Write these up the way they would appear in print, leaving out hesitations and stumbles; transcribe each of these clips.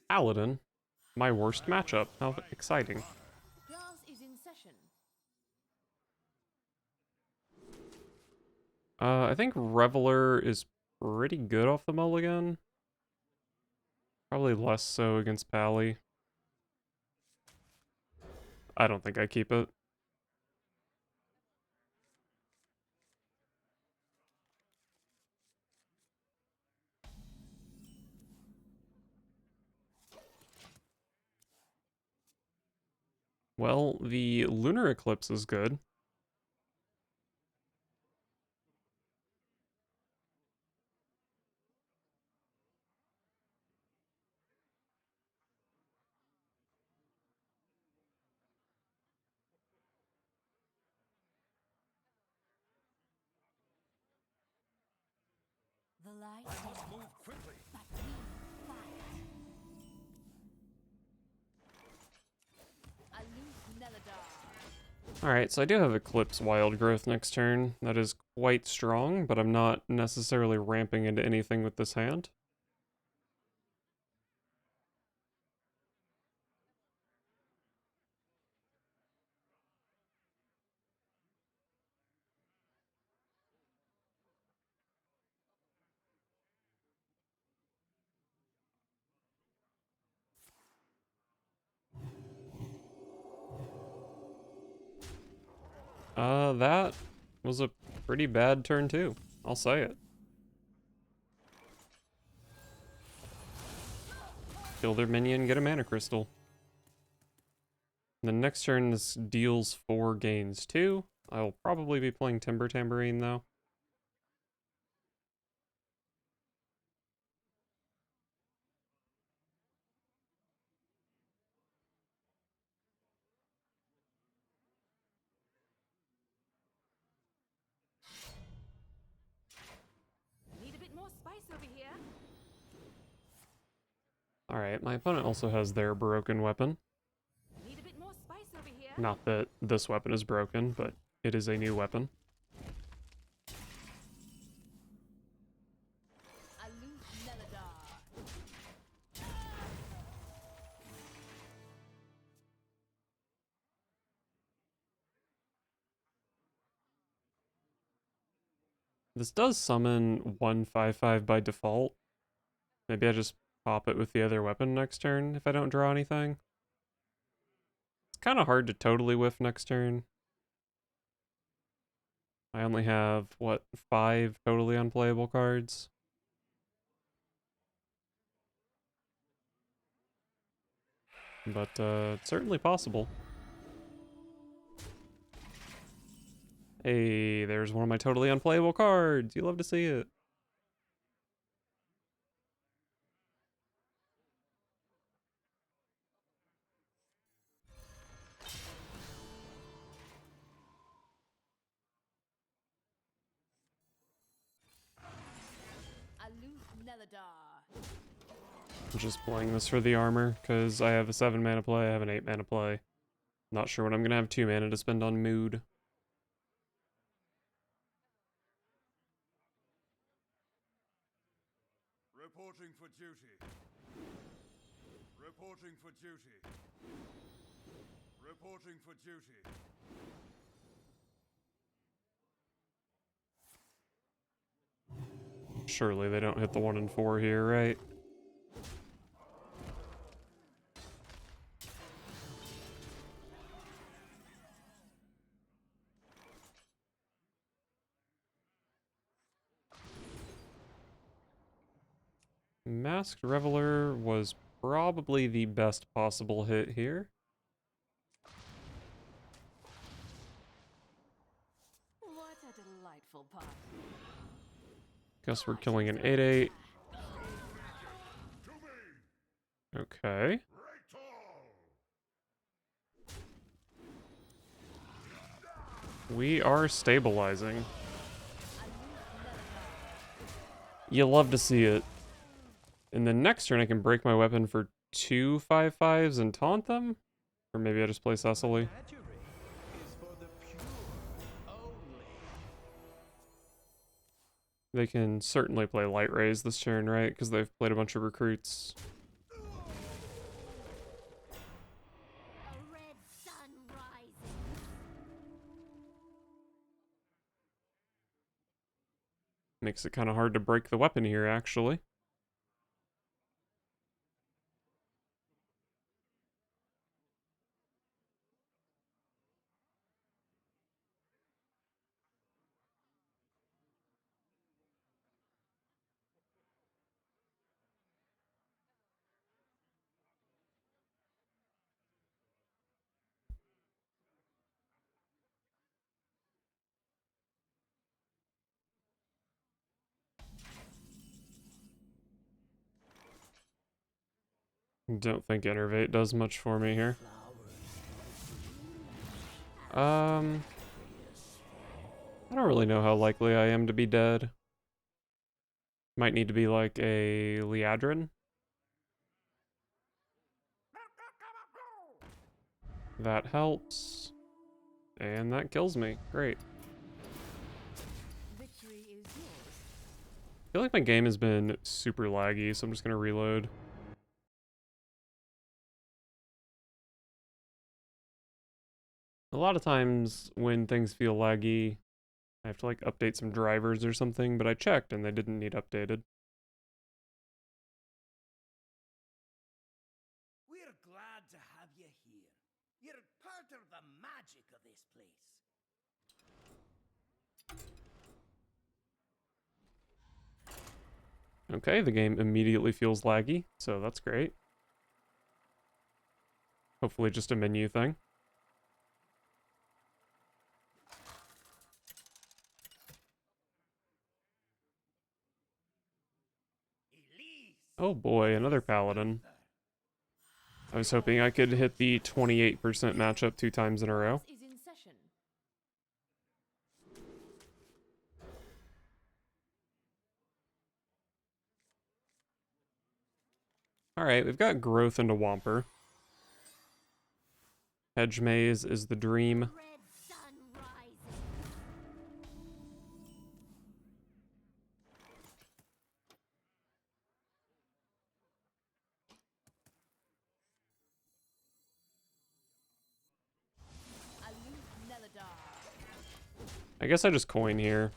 Paladin. My worst matchup. How exciting. Class is in session. I think Reveler is pretty good off the mulligan. Probably less so against Pally. I don't think I keep it. Well, the Lunar Eclipse is good. The light must move quickly. But we fight. Aloof Neladar. Alright, so I do have Eclipse Wild Growth next turn. That is quite strong, but I'm not necessarily ramping into anything with this hand. That was a pretty bad turn too. I'll say it. Kill their minion, get a mana crystal. The next turn this deals 4 gains 2. I will probably be playing Timber Tambourine though. Need a bit more spice over here. Alright, my opponent also has their broken weapon. Need a bit more spice over here. Not that this weapon is broken, but it is a new weapon. Aloof Neladar. This does summon 1/5/5 by default. Maybe I just pop it with the other weapon next turn if I don't draw anything. It's kind of hard to totally whiff next turn. I only have, what, 5 totally unplayable cards? But, it's certainly possible. Hey, there's one of my totally unplayable cards! You love to see it. Aloof Neladar. I'm just playing this for the armor, because I have a 7 mana play, I have an 8 mana play. Not sure when I'm gonna have 2 mana to spend on mood. Reporting for duty. Reporting for duty. Reporting for duty. Surely they don't hit the 1 and 4 here, right? Masked Reveler was probably the best possible hit here. What a delightful party. Guess we're killing an 8/8. Okay. We are stabilizing. You love to see it. In the next turn, I can break my weapon for 2 5/5s and taunt them? Or maybe I just play Cecily. They can certainly play Light Rays this turn, right? Because they've played a bunch of recruits. Makes it kind of hard to break the weapon here, actually. Don't think Innervate does much for me here. I don't really know how likely I am to be dead. Might need to be like a Liadrin. That helps. And that kills me. Great. Victory is yours. I feel like my game has been super laggy, so I'm just gonna reload. A lot of times when things feel laggy, I have to like update some drivers or something, but I checked and they didn't need updated. We're glad to have you here. You're part of the magic of this place. Okay, the game immediately feels laggy, so that's great. Hopefully just a menu thing. Elise. Oh boy, another paladin. I was hoping I could hit the 28% matchup 2 times in a row. Is in session. Alright, we've got growth into Whomper. Hedge Maze is the dream. Red sun rises. Aloof Neladar. I guess I just coin here.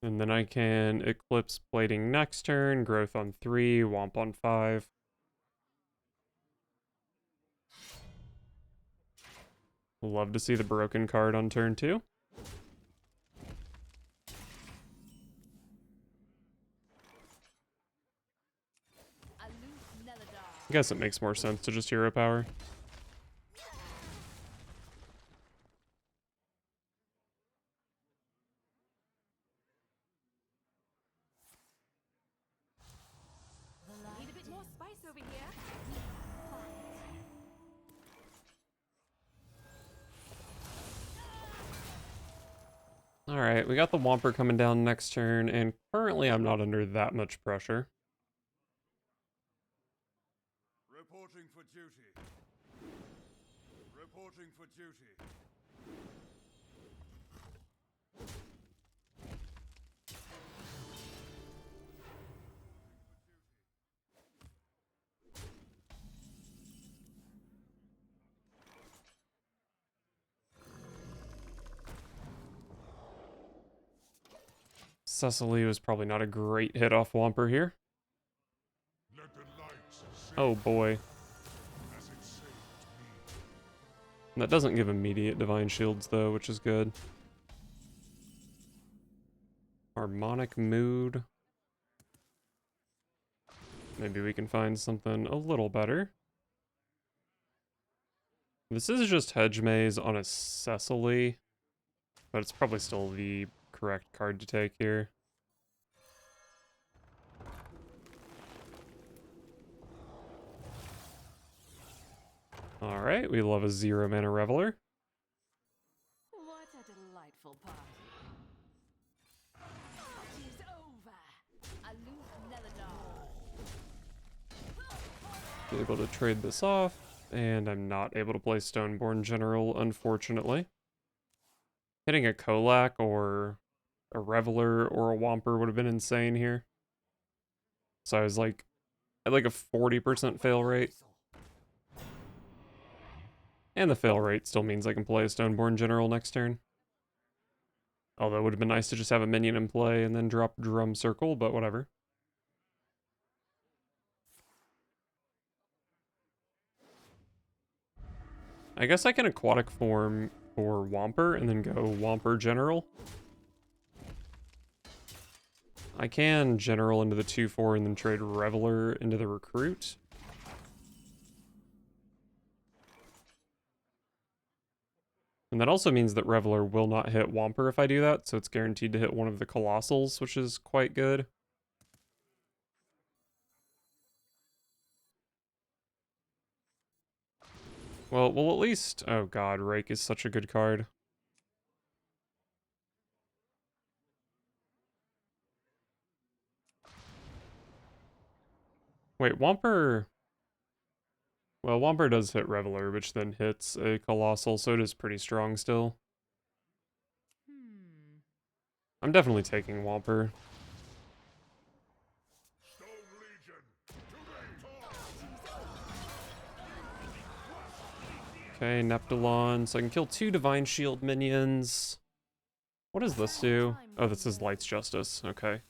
And then I can Eclipse Plating next turn, growth on 3, Womp on 5. Love to see the broken card on turn 2. Aloof Neladar. I guess it makes more sense to just hero power. Need a bit more spice over here. Alright, we got the Whomper coming down next turn, and currently I'm not under that much pressure. Reporting for duty. Reporting for duty. Cecily was probably not a great hit off Whomper here. Let the light Oh boy. as it saved me. That doesn't give immediate Divine Shields though, which is good. Harmonic Mood. Maybe we can find something a little better. This is just Hedge Maze on a Cecily, but it's probably still the correct card to take here. Alright, we love a 0 mana Reveler. What a delightful party. Party's over. Aloof Neladar. Be able to trade this off, and I'm not able to play Stoneborn General, unfortunately. Hitting a Kolak or a Reveler or a Whomper would have been insane here. So I was like, at like a 40% fail rate. And the fail rate still means I can play a Stoneborn General next turn. Although it would have been nice to just have a minion in play and then drop Drum Circle, but whatever. I guess I can Aquatic Form for Womper and then go Womper General. I can General into the 2/4 and then trade Reveler into the Recruit. And that also means that Reveler will not hit Womper if I do that, so it's guaranteed to hit one of the Colossals, which is quite good. Well, at least... Oh god, Rake is such a good card. Wait, Womper... Well, Womper does hit Reveler, which then hits a Colossal, so it is pretty strong still. I'm definitely taking Womper. Okay, Neptulon, so I can kill 2 Divine Shield minions. What does this do? Oh, this is Light's Justice, okay.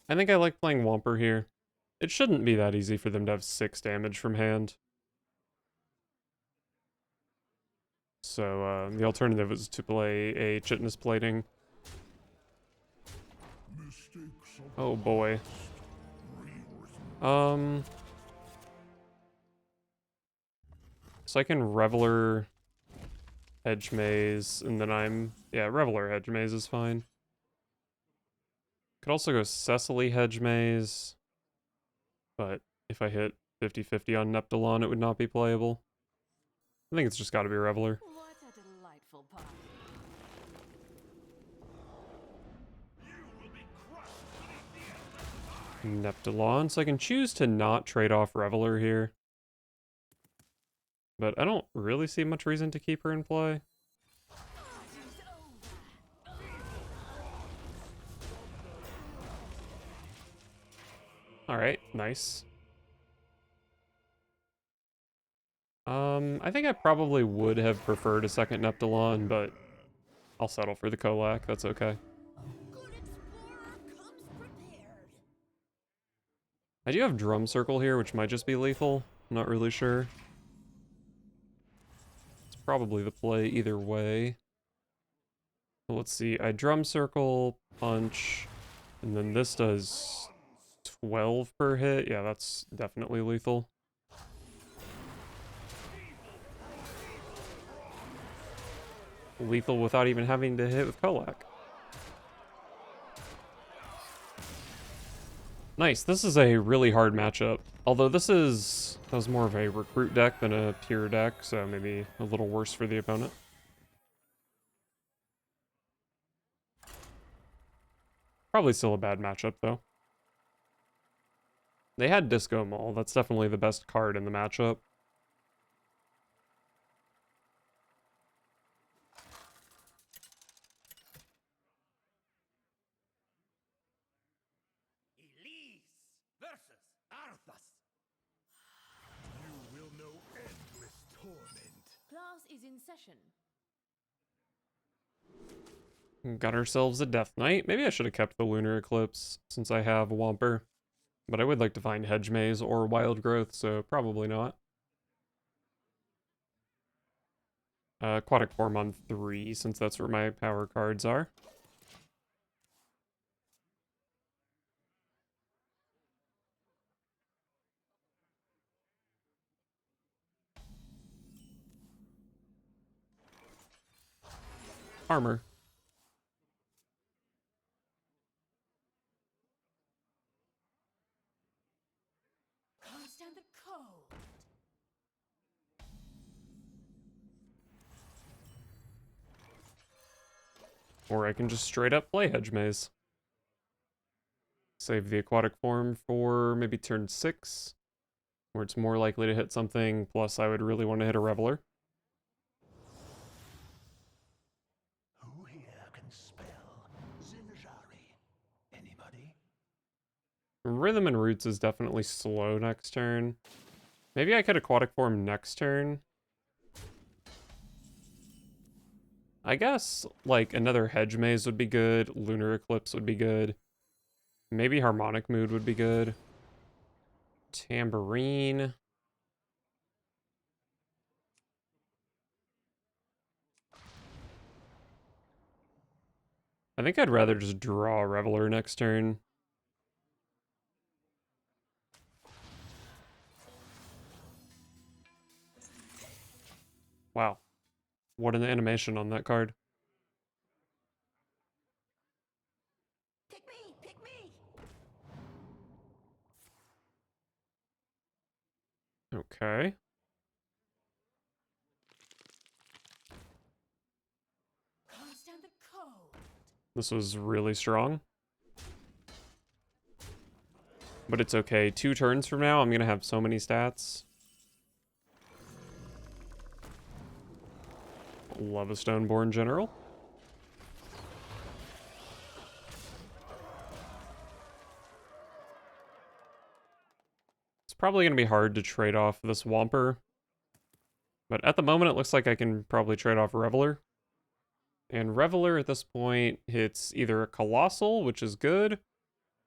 I think I like playing Womper here. It shouldn't be that easy for them to have 6 damage from hand. So, the alternative is to play a Chitinous Plating. Oh boy. So I can Reveler Hedge Maze, and then yeah, Reveler Hedge Maze is fine. Could also go Cecily Hedge Maze, but if I hit 50-50 on Neptulon, it would not be playable. I think it's just gotta be Reveler. What a delightful party. Neptulon, so I can choose to not trade off Reveler here. But I don't really see much reason to keep her in play. Alright, nice. I think I probably would have preferred a second Neptulon, but I'll settle for the Kolak, that's okay. Good explorer comes prepared. I do have Drum Circle here, which might just be lethal. I'm not really sure. It's probably the play either way. Let's see, I Drum Circle, Punch, and then this does 12 per hit. Yeah, that's definitely lethal. Lethal without even having to hit with Kolak. Nice, this is a really hard matchup. Although that was more of a recruit deck than a pure deck, so maybe a little worse for the opponent. Probably still a bad matchup, though. They had Disco Mall. That's definitely the best card in the matchup. Elise versus Arthas. You will know endless torment. Class is in session. Got ourselves a Death Knight. Maybe I should have kept the Lunar Eclipse, since I have Womper. But I would like to find Hedge Maze or Wild Growth, so probably not. Aquatic Form on 3, since that's where my power cards are. Armor. Can't stand the cold. Or I can just straight up play Hedge Maze. Save the Aquatic Form for maybe turn 6. where it's more likely to hit something, plus I would really want to hit a Reveler. Who here can spell Zinjari? Anybody? Rhythm and Roots is definitely slow next turn. Maybe I could Aquatic Form next turn. I guess, like, another Hedge Maze would be good, Lunar Eclipse would be good. Maybe Harmonic Mood would be good. Tambourine. I think I'd rather just draw Reveler next turn. Wow. What an animation on that card. Pick me! Pick me! Okay. Can't stand the cold. This was really strong. But it's okay. 2 turns from now, I'm going to have so many stats. Love a Stoneborn General. It's probably going to be hard to trade off this Whomper. But at the moment, it looks like I can probably trade off Reveler. And Reveler at this point hits either a Colossal, which is good,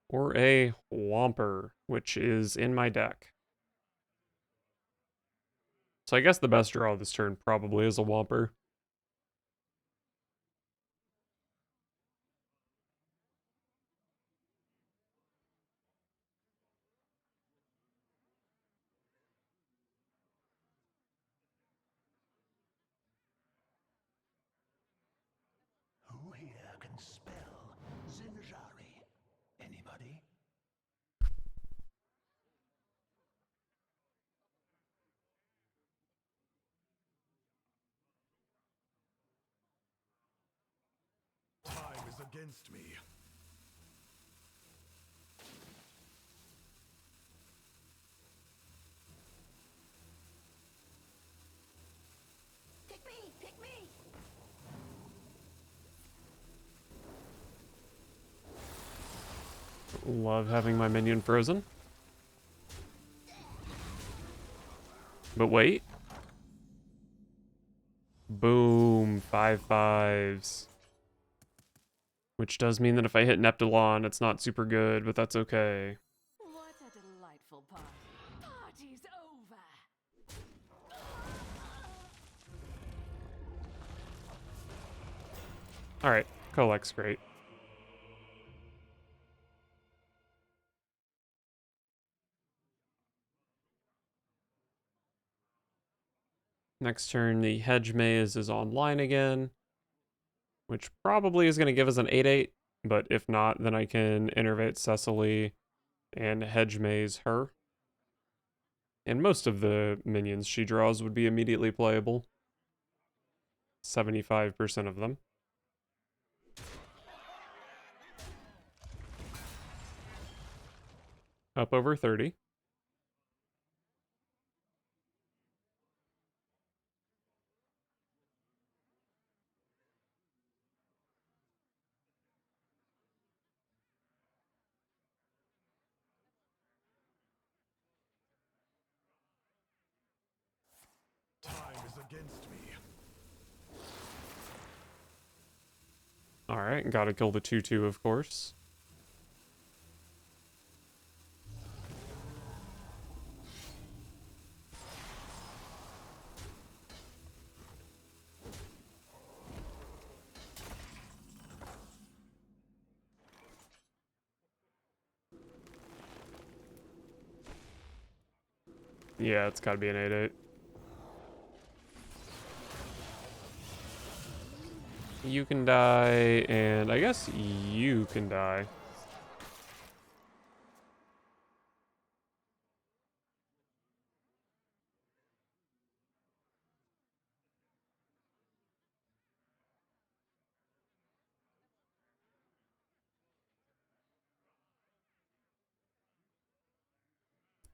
or a Whomper, which is in my deck. So I guess the best draw this turn probably is a Whomper. Who here can spell Zinjari? Anybody? Time is against me. Pick me! Pick me! Love having my minion frozen. But wait. Boom. 5/5s. Which does mean that if I hit Neptulon, it's not super good, but that's okay. What a delightful party. Party's over. Alright, Collect's great. Next turn, the Hedge Maze is online again, which probably is going to give us an 8/8, but if not, then I can Innervate Cecily and Hedge Maze her. And most of the minions she draws would be immediately playable. 75% of them. Up over 30. Time is against me. Alright, gotta kill the 2/2, of course. Yeah, it's gotta be an 8/8. You can die, and I guess you can die.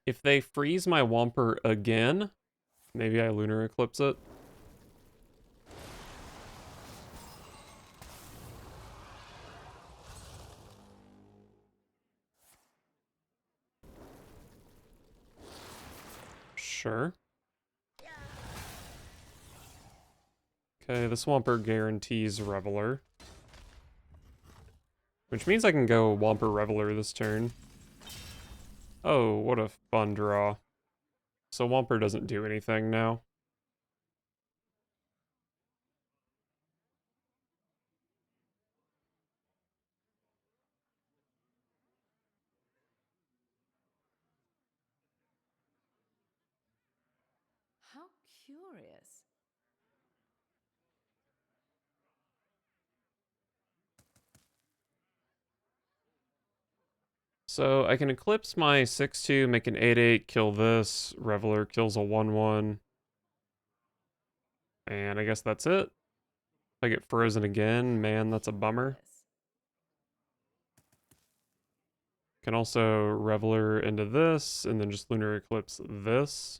If they freeze my Whomper again, maybe I Lunar Eclipse it. Sure. Okay, this Whomper guarantees Reveler. Which means I can go Whomper Reveler this turn. Oh, what a fun draw. So Whomper doesn't do anything now. How curious. So I can Eclipse my 6/2, make an 8/8, kill this. Reveler kills a 1/1. And I guess that's it. If I get frozen again, man, that's a bummer. Can also Reveler into this, and then just Lunar Eclipse this.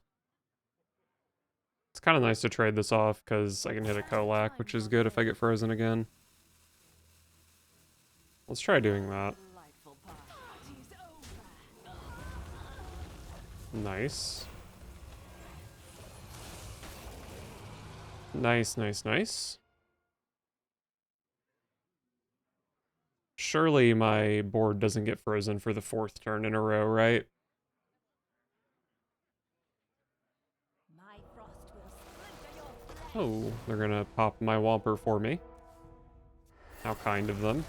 It's kind of nice to trade this off, because I can hit a Kolak, which is good if I get frozen again. Let's try doing that. Nice. Nice, nice, nice. Surely my board doesn't get frozen for the 4th turn in a row, right? My frost will splinter your flesh. Oh, they're gonna pop my Whomper for me. How kind of them.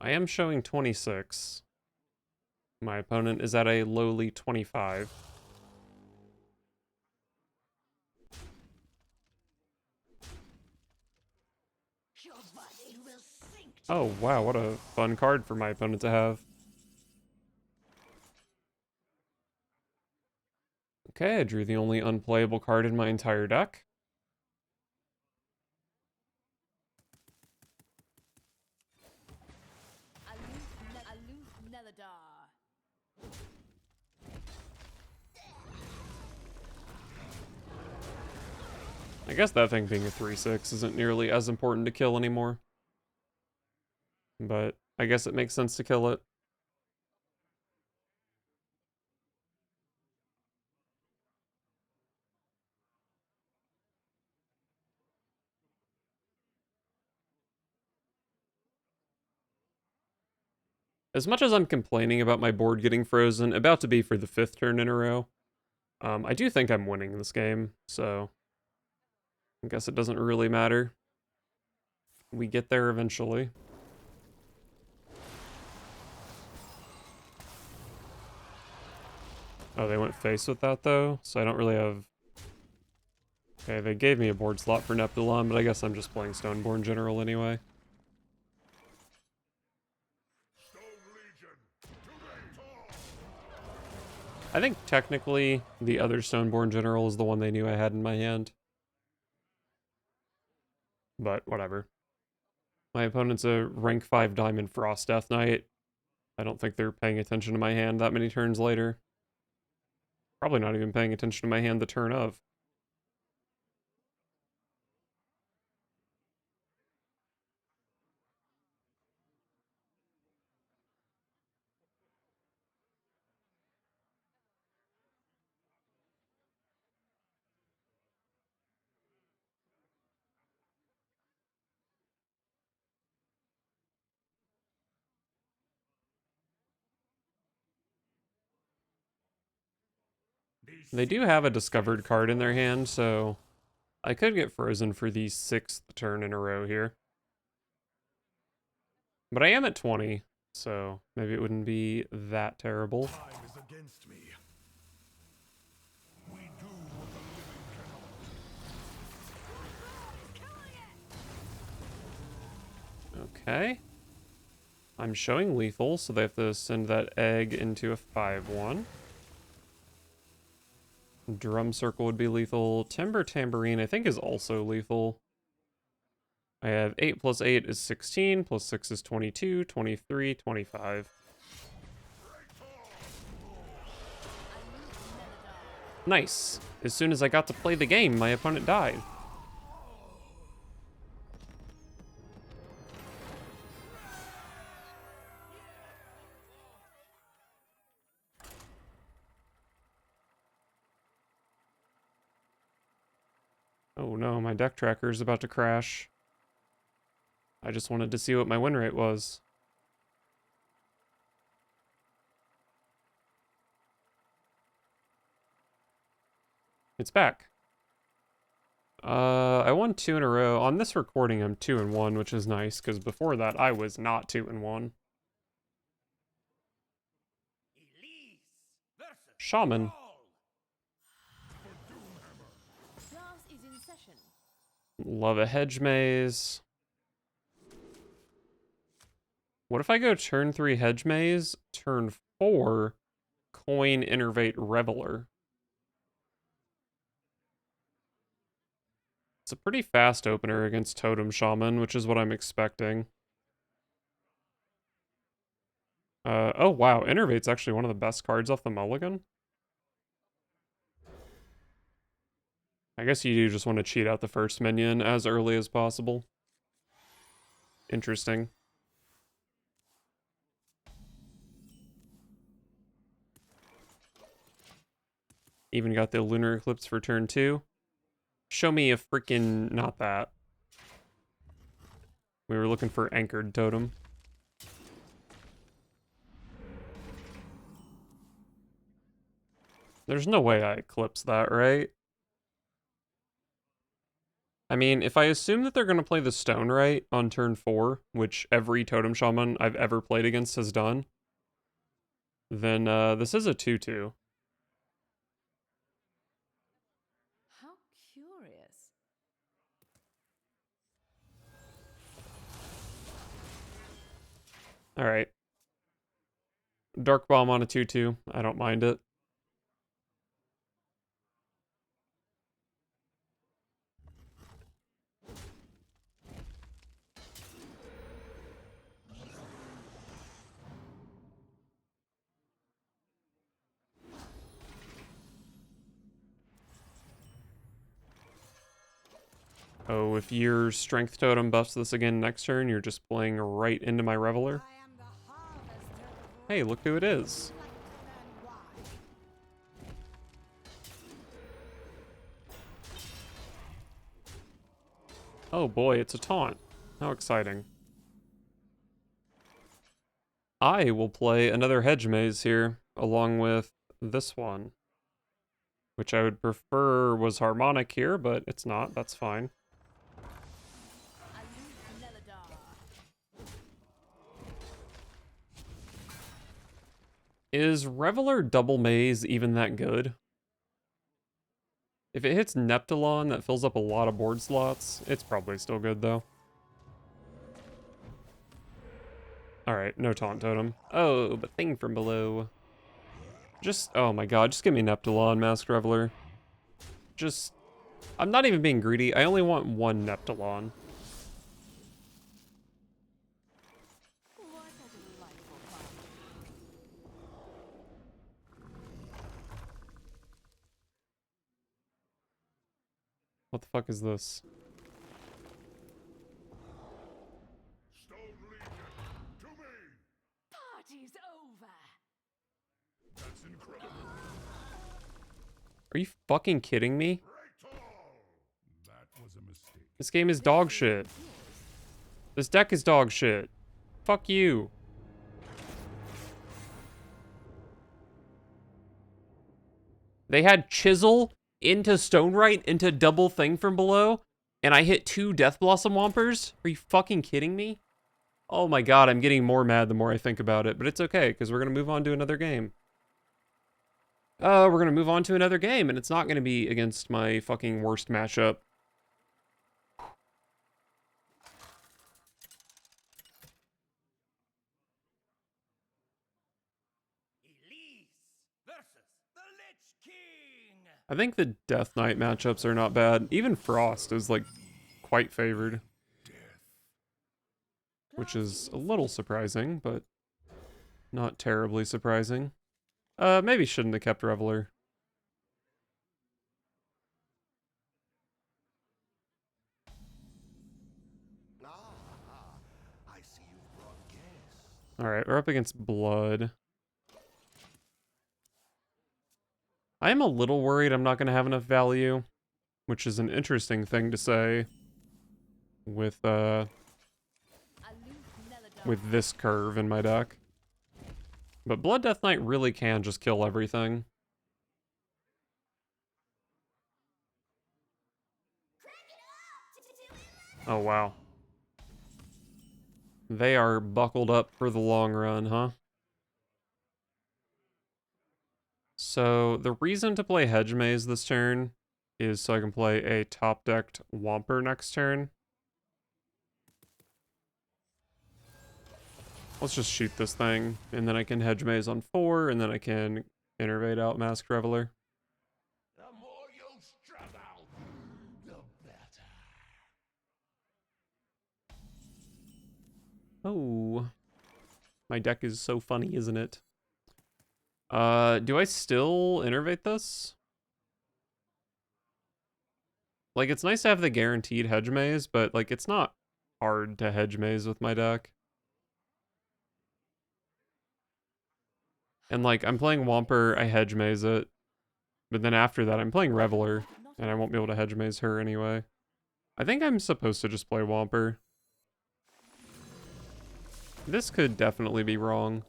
I am showing 26. My opponent is at a lowly 25. Your body will sink to Oh, wow, what a fun card for my opponent to have. Okay, I drew the only unplayable card in my entire deck. Aloof Neladar. I guess that thing being a 3/6 isn't nearly as important to kill anymore. But I guess it makes sense to kill it. As much as I'm complaining about my board getting frozen, about to be for the 5th turn in a row, I do think I'm winning this game, so I guess it doesn't really matter. We get there eventually. Oh, they went face with that, though, so I don't really have... Okay, they gave me a board slot for Neptulon, but I guess I'm just playing Stoneborn General anyway. I think technically the other Stoneborn General is the one they knew I had in my hand. But whatever. My opponent's a rank 5 Diamond Frost Death Knight. I don't think they're paying attention to my hand that many turns later. Probably not even paying attention to my hand the turn of. They do have a discovered card in their hand, so I could get frozen for the 6th turn in a row here. But I am at 20, so maybe it wouldn't be that terrible. Time is against me. We do what the living cannot. Okay. I'm showing lethal, so they have to send that egg into a 5/1. Drum Circle would be lethal. Timber Tambourine, I think, is also lethal. I have 8 plus 8 is 16, plus 6 is 22, 23, 25. Nice. As soon as I got to play the game, my opponent died. Oh no, my deck tracker is about to crash. I just wanted to see what my win rate was. It's back. I won 2 in a row. On this recording, I'm 2-1, which is nice, because before that, I was not 2-1. Elise versus Shaman. Brawl. Class is in session. Love a hedge maze. What if I go turn 3 hedge maze, turn 4 coin innervate reveler? It's a pretty fast opener against Totem Shaman, which is what I'm expecting. Oh wow, Innervate's actually one of the best cards off the mulligan. I guess you do just want to cheat out the first minion as early as possible. Interesting. Even got the Lunar Eclipse for turn 2. Show me a freaking... not that. We were looking for Anchored Totem. There's no way I eclipse that, right? I mean, if I assume that they're going to play the Stone Right on turn 4, which every Totem Shaman I've ever played against has done, then this is a 2-2. How curious. Alright. Dark Bomb on a 2-2. I don't mind it. Oh, if your Strength Totem buffs this again next turn, you're just playing right into my Reveler. I am the harvester of Hey, look who it is. plankton and wine. Oh boy, it's a taunt. How exciting. I will play another Hedge Maze here, along with this one. Which I would prefer was Harmonic here, but it's not. That's fine. Is Reveler Double Maze even that good? If it hits Neptulon, that fills up a lot of board slots. It's probably still good, though. Alright, no Taunt Totem. Oh, but Thing from Below. Just, oh my god, just give me Neptulon, Masked Reveler. Just, I'm not even being greedy. I only want one Neptulon. What a delightful fun. What the fuck is this? Stone Legion, to me! Party's over. That's incredible. Are you fucking kidding me? Right all! That was a mistake. This game is dog shit. This deck is dog shit. Fuck you. They had Chisel into Stonewright into double Thing from Below, and I hit 2 Death Blossom Wompers? Are you fucking kidding me? Oh my god, I'm getting more mad the more I think about it, but it's okay, because we're going to move on to another game. We're going to move on to another game, and it's not going to be against my fucking worst matchup. Elise versus the Lich King. I think the Death Knight matchups are not bad. Even Frost is, like, quite favored. Death which is a little surprising, but not terribly surprising. Maybe shouldn't have kept Reveler. I see you've brought guests. Alright, we're up against Blood. I am a little worried I'm not going to have enough value, which is an interesting thing to say with this curve in my deck. But Blood Death Knight really can just kill everything. Oh, wow. They are buckled up for the long run, huh? So, the reason to play Hedge Maze this turn is so I can play a top-decked Womper next turn. Let's just shoot this thing, and then I can Hedge Maze on 4, and then I can Innervate out Masked Reveler. The more you struggle, the better. Oh. My deck is so funny, isn't it? Do I still Innervate this? Like, it's nice to have the guaranteed Hedge Maze, but, like, it's not hard to Hedge Maze with my deck. And, like, I'm playing Womper, I Hedge Maze it. But then after that, I'm playing Reveler, and I won't be able to Hedge Maze her anyway. I think I'm supposed to just play Womper. This could definitely be wrong.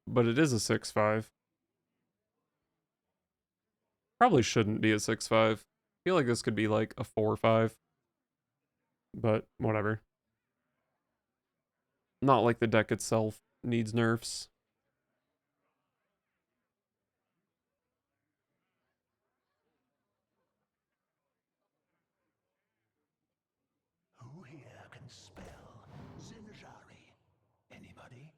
But it is a 6/5. Probably shouldn't be a 6/5. I feel like this could be like a 4/5. But whatever. Not like the deck itself needs nerfs. Who here can spell Zinjari? Anybody?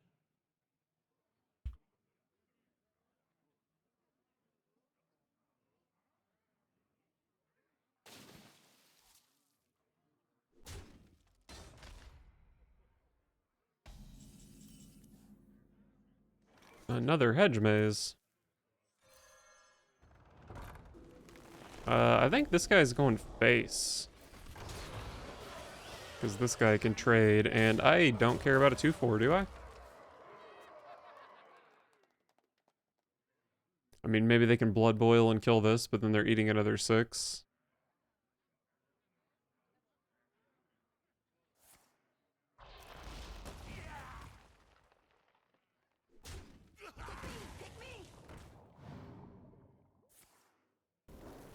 Another Hedge Maze. I think this guy's going face. Because this guy can trade, and I don't care about a 2/4, do I? I mean, maybe they can Blood Boil and kill this, but then they're eating another 6.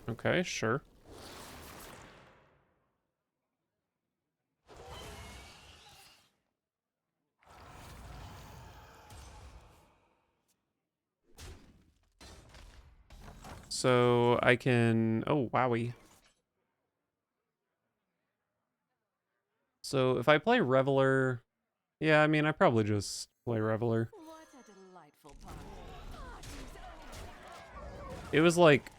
Okay, sure. So I can... Oh, wowie. So if I play Reveler... Yeah, I mean, I probably just play Reveler. What a delightful party. It was like...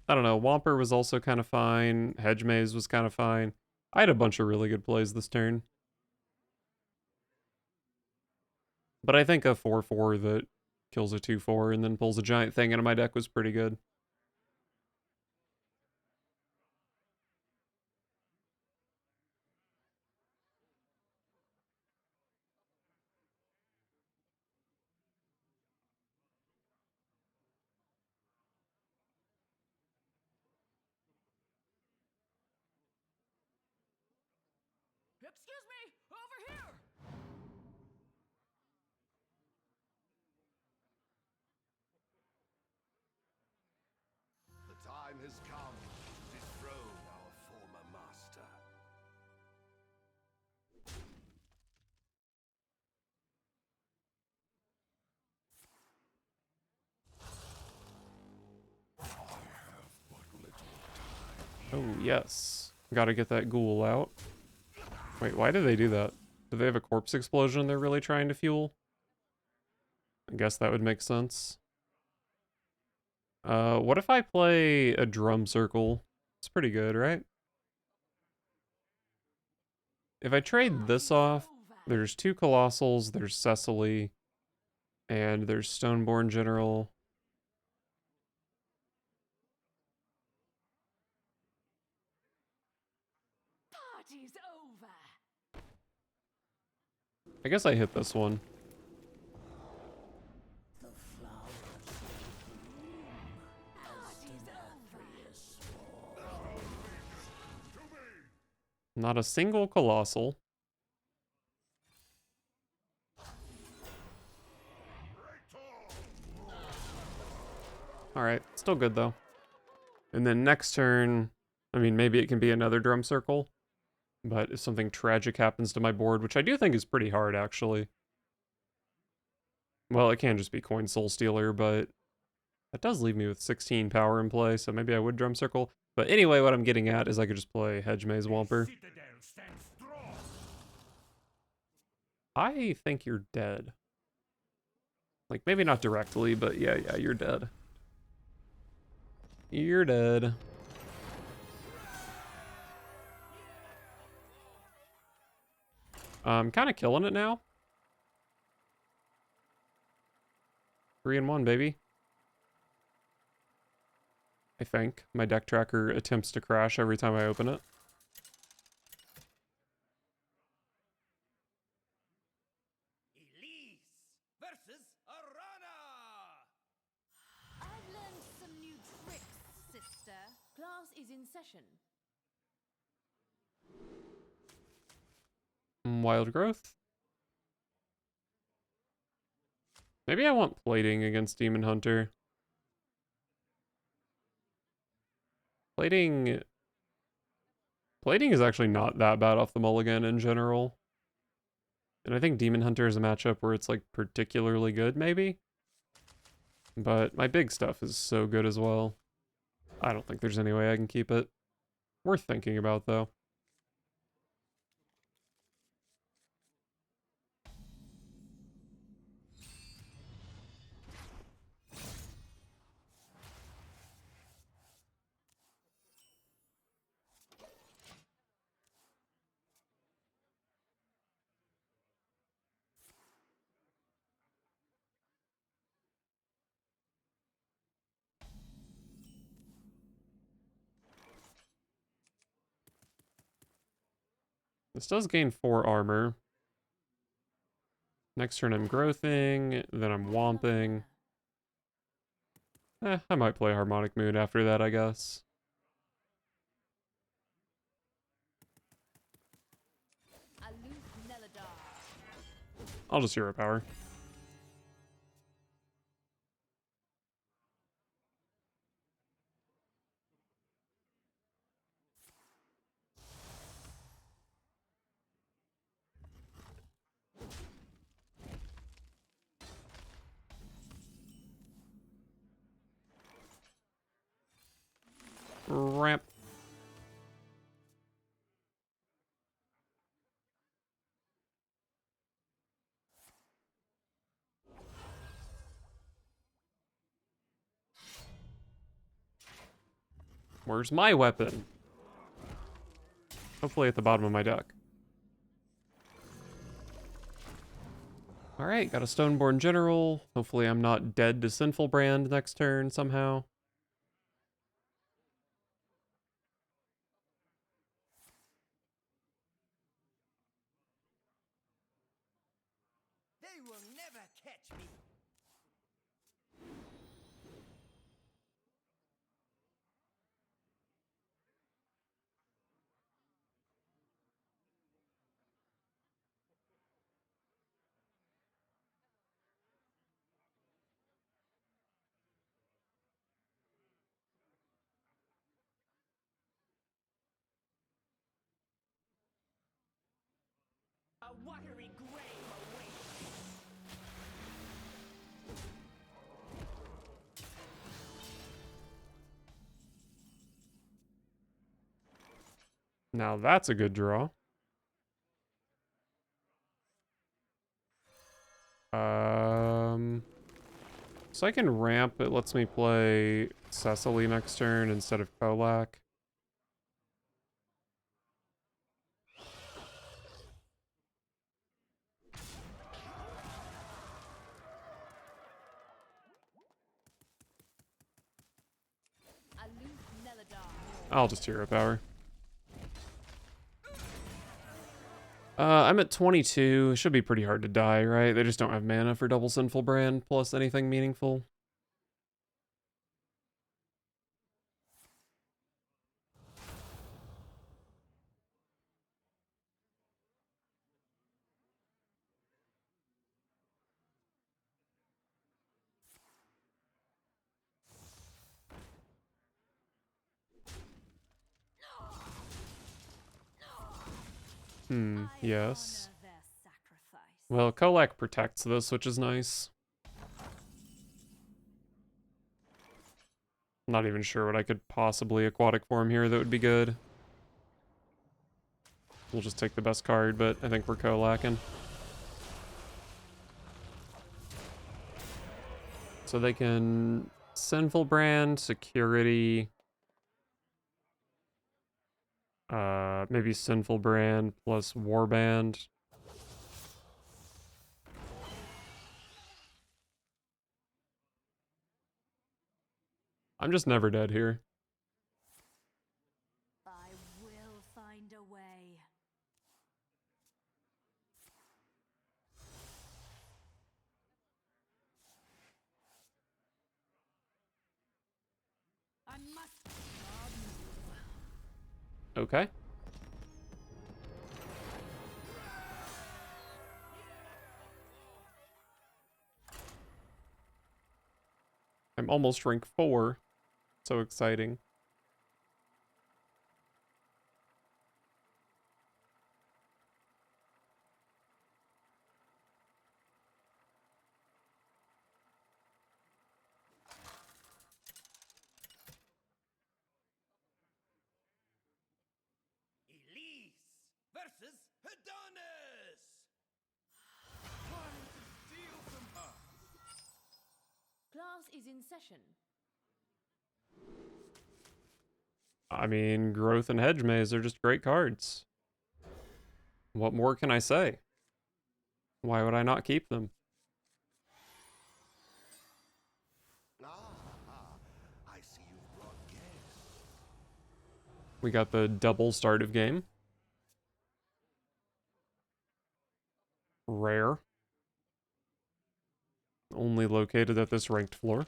I don't know, Womper was also kind of fine. Hedge Maze was kind of fine. I had a bunch of really good plays this turn. But I think a 4/4 that kills a 2/4 and then pulls a giant thing into my deck was pretty good. Excuse me! Over here! The time has come to dethrone our former master. Oh, yes. Gotta get that ghoul out. Wait, why do they do that? Do they have a corpse explosion they're really trying to fuel? I guess that would make sense. What if I play a drum circle? It's pretty good, right? if I trade this off, there's 2 Colossals, there's Cecily, and there's Stoneborn General. Party's over. I guess I hit this one. The flowers Party's over. Not a single Colossal. Alright, still good though. And then next turn, I mean, maybe it can be another drum circle. But if something tragic happens to my board, which I do think is pretty hard, actually. Well, it can just be Coin Soul Stealer, but that does leave me with 16 power in play, so maybe I would drum circle. But anyway, what I'm getting at is I could just play Hedge Maze Womper. Citadel stands strong. I think you're dead. Like, maybe not directly, but yeah, you're dead. You're dead. I'm kind of killing it now. 3-1, baby. I think. My deck tracker attempts to crash every time I open it. Elise versus Arana. I've learned some new tricks, sister. Class is in session. Wild Growth. Maybe I want Plating against Demon Hunter. Plating is actually not that bad off the mulligan in general. And I think Demon Hunter is a matchup where it's like particularly good, maybe? But my big stuff is so good as well. I don't think there's any way I can keep it. Worth thinking about, though. This does gain 4 armor. Next turn I'm growthing, then I'm womping. I might play Harmonic Moon after that, I guess. I'll just hero power. Ramp. Where's my weapon? Hopefully at the bottom of my deck. Alright, got a Stoneborn General. Hopefully I'm not dead to Sinful Brand next turn somehow. They will never catch me. A watery grave awaits. Now that's a good draw. So I can ramp. It lets me play Cecily next turn instead of Kolak. I'll just hero power. I'm at 22. It should be pretty hard to die, right? They just don't have mana for double Sinful Brand plus anything meaningful. Yes. Well, Kolak protects this, which is nice. Not even sure what I could possibly aquatic form here that would be good. We'll just take the best card, but I think we're Kolacking. So they can Sinful Brand, Security, maybe Sinful Brand plus Warband. I'm just never dead here. I will find a way. I must rob you. Okay. I'm almost rank 4. So exciting. Elise versus Adonis. Trying to steal from her. Class is in session. I mean, Growth and Hedge Maze are just great cards. What more can I say? Why would I not keep them? I see you've brought guests. We got the double start of game. Rare. Only located at this ranked floor.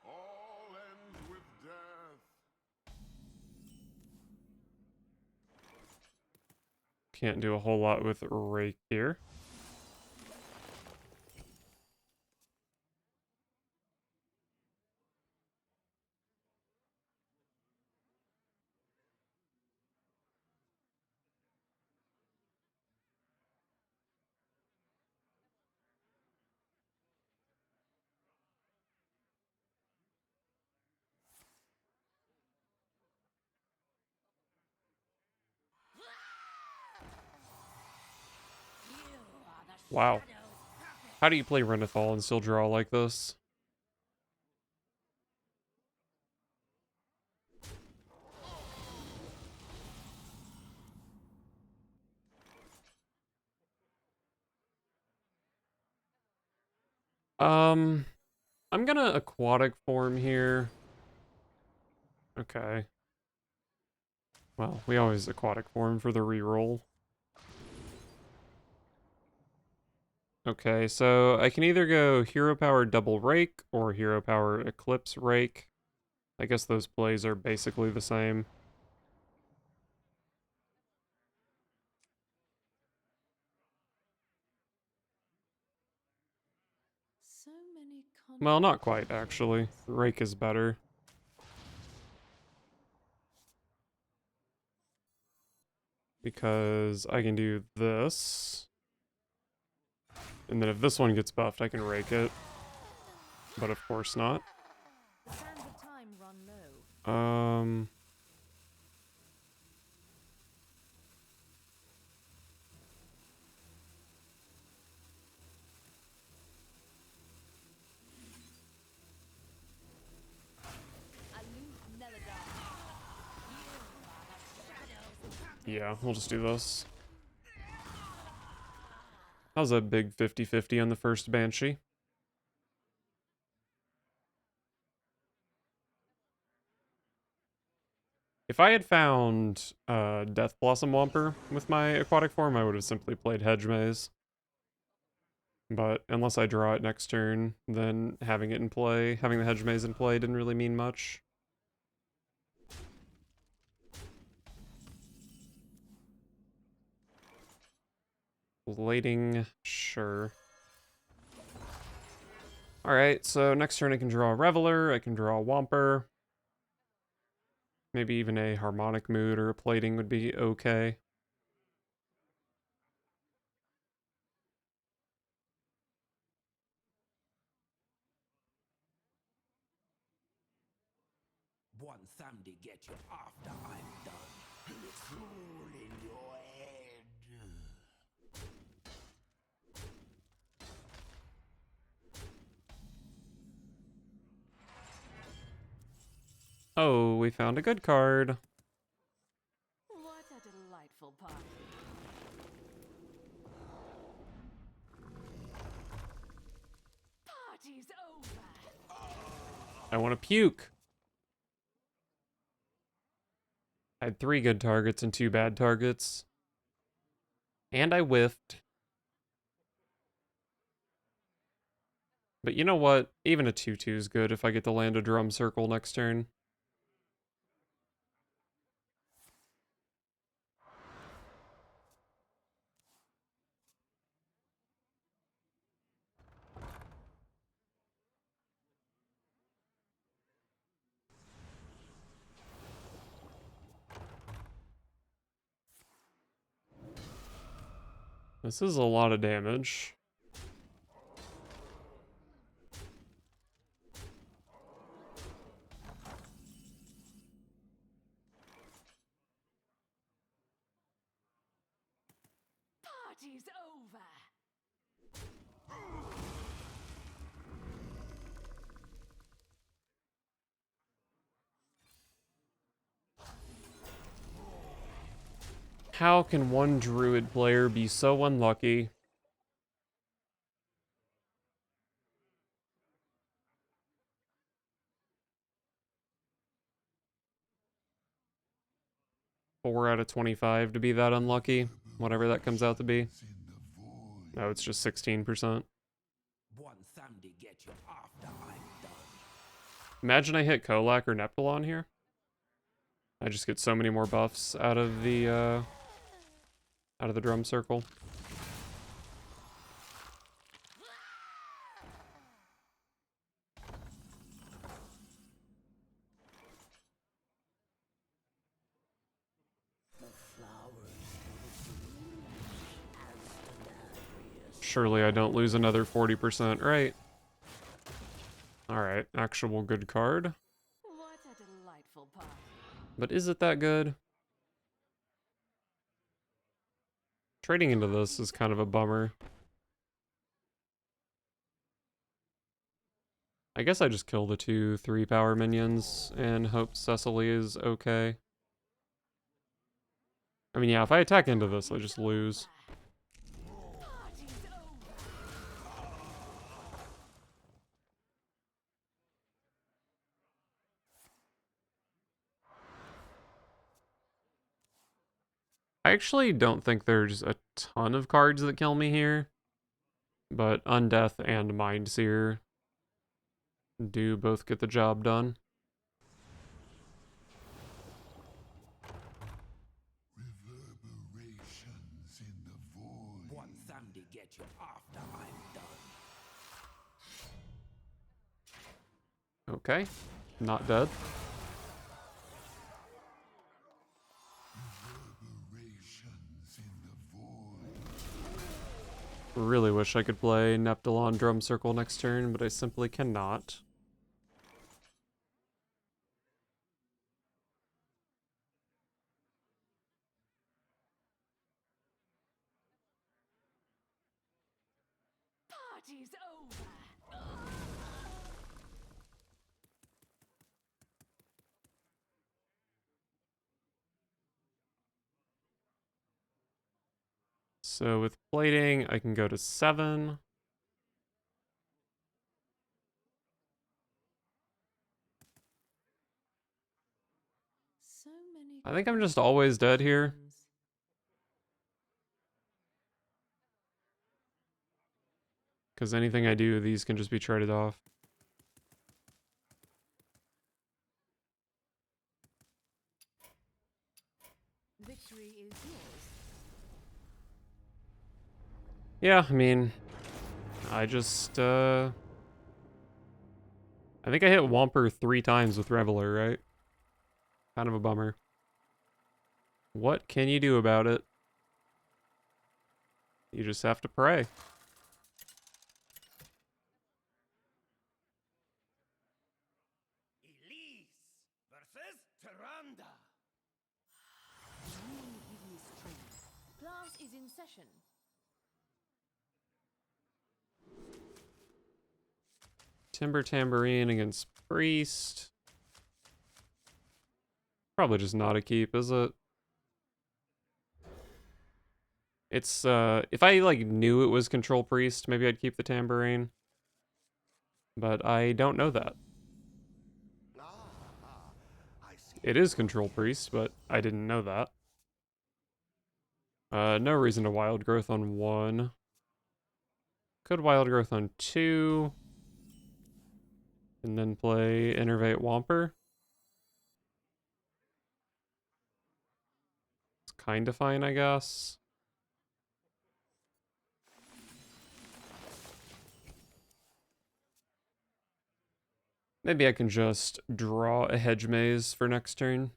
All ends with death. Can't do a whole lot with Rake here. Wow. How do you play Renethal and still draw like this? I'm gonna aquatic form here. Okay. Well, we always aquatic form for the reroll. Okay, so I can either go Hero Power Double Rake or Hero Power Eclipse Rake. I guess those plays are basically the same. So many Well, not quite, actually. Rake is better. Because I can do this. And then if this one gets buffed, I can rake it. But of course not. The sands of time run low. Aloof Melodon. Yeah, we'll just do this. That was a big 50-50 on the first Banshee. If I had found Death Blossom Whomper with my aquatic form, I would have simply played Hedge Maze. But unless I draw it next turn, then having it in play, having the Hedge Maze in play didn't really mean much. Blading, sure. Alright, so next turn I can draw a Reveler, I can draw a Whomper. Maybe even a Harmonic Mood or a Plating would be okay. One thumb to get you after I'm done. It's all in your head. Oh, we found a good card. What a delightful party. Party's over. I want to puke. I had 3 good targets and 2 bad targets. And I whiffed. But you know what? Even a 2/2 is good if I get to land a Drum Circle next turn. This is a lot of damage. Party's over. How can one Druid player be so unlucky? Four out of 25 to be that unlucky, whatever that comes out to be. No, it's just 16%. One thumb to get you after I'm done. Imagine I hit Kolak or Neptulon here. I just get so many more buffs out of the Drum Circle. Surely I don't lose another 40%, right? Alright, actual good card. What a delightful party. But is it that good? Trading into this is kind of a bummer. I guess I just kill the 2 3-power minions and hope Cecily is okay. I mean, yeah, if I attack into this, I just lose. Party's over. I actually don't think there's a ton of cards that kill me here. But Undeath and Mindseer do both get the job done. Reverberations in the void. One thumb to get you after I'm done. Okay, not dead. Reverberations in the void. Really wish I could play Neptulon Drum Circle next turn, but I simply cannot. Party's over. So with plating, I can go to 7. So many I think I'm just always dead here. questions. Because anything I do, these can just be traded off. Victory is yours. Yeah, I mean, I just, I think I hit Whomper 3 times with Reveler, right? Kind of a bummer. What can you do about it? You just have to pray. Elise versus Tyrande. New hideous strength. Class is in session. Timber Tambourine against Priest. Probably just not a keep, is it? It's, if I, like, knew it was Control Priest, maybe I'd keep the Tambourine. But I don't know that. I see. It is Control Priest, but I didn't know that. No reason to Wild Growth on 1. Could Wild Growth on 2. And then play Innervate Whomper. It's kinda fine, I guess. Maybe I can just draw a Hedge Maze for next turn.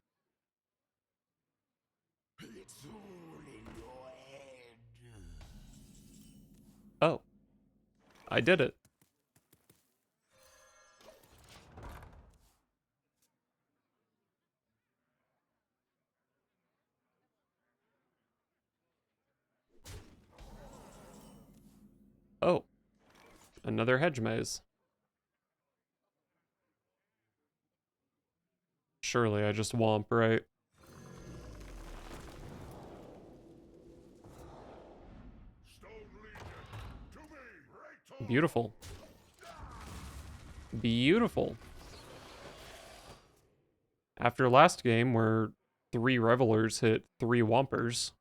It's all in your head. Oh. I did it. Oh. Another Hedge Maze. Surely I just womp, right? Beautiful. Beautiful. After last game where 3 Revelers hit 3 Whompers,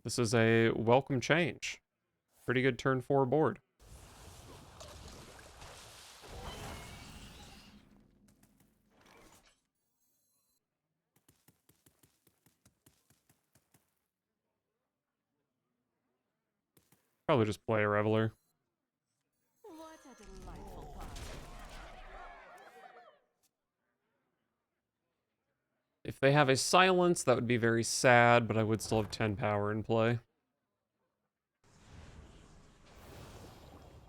this is a welcome change. Pretty good turn 4 board. Probably just play a Reveler. What a delightful party. If they have a silence, that would be very sad, but I would still have 10 power in play.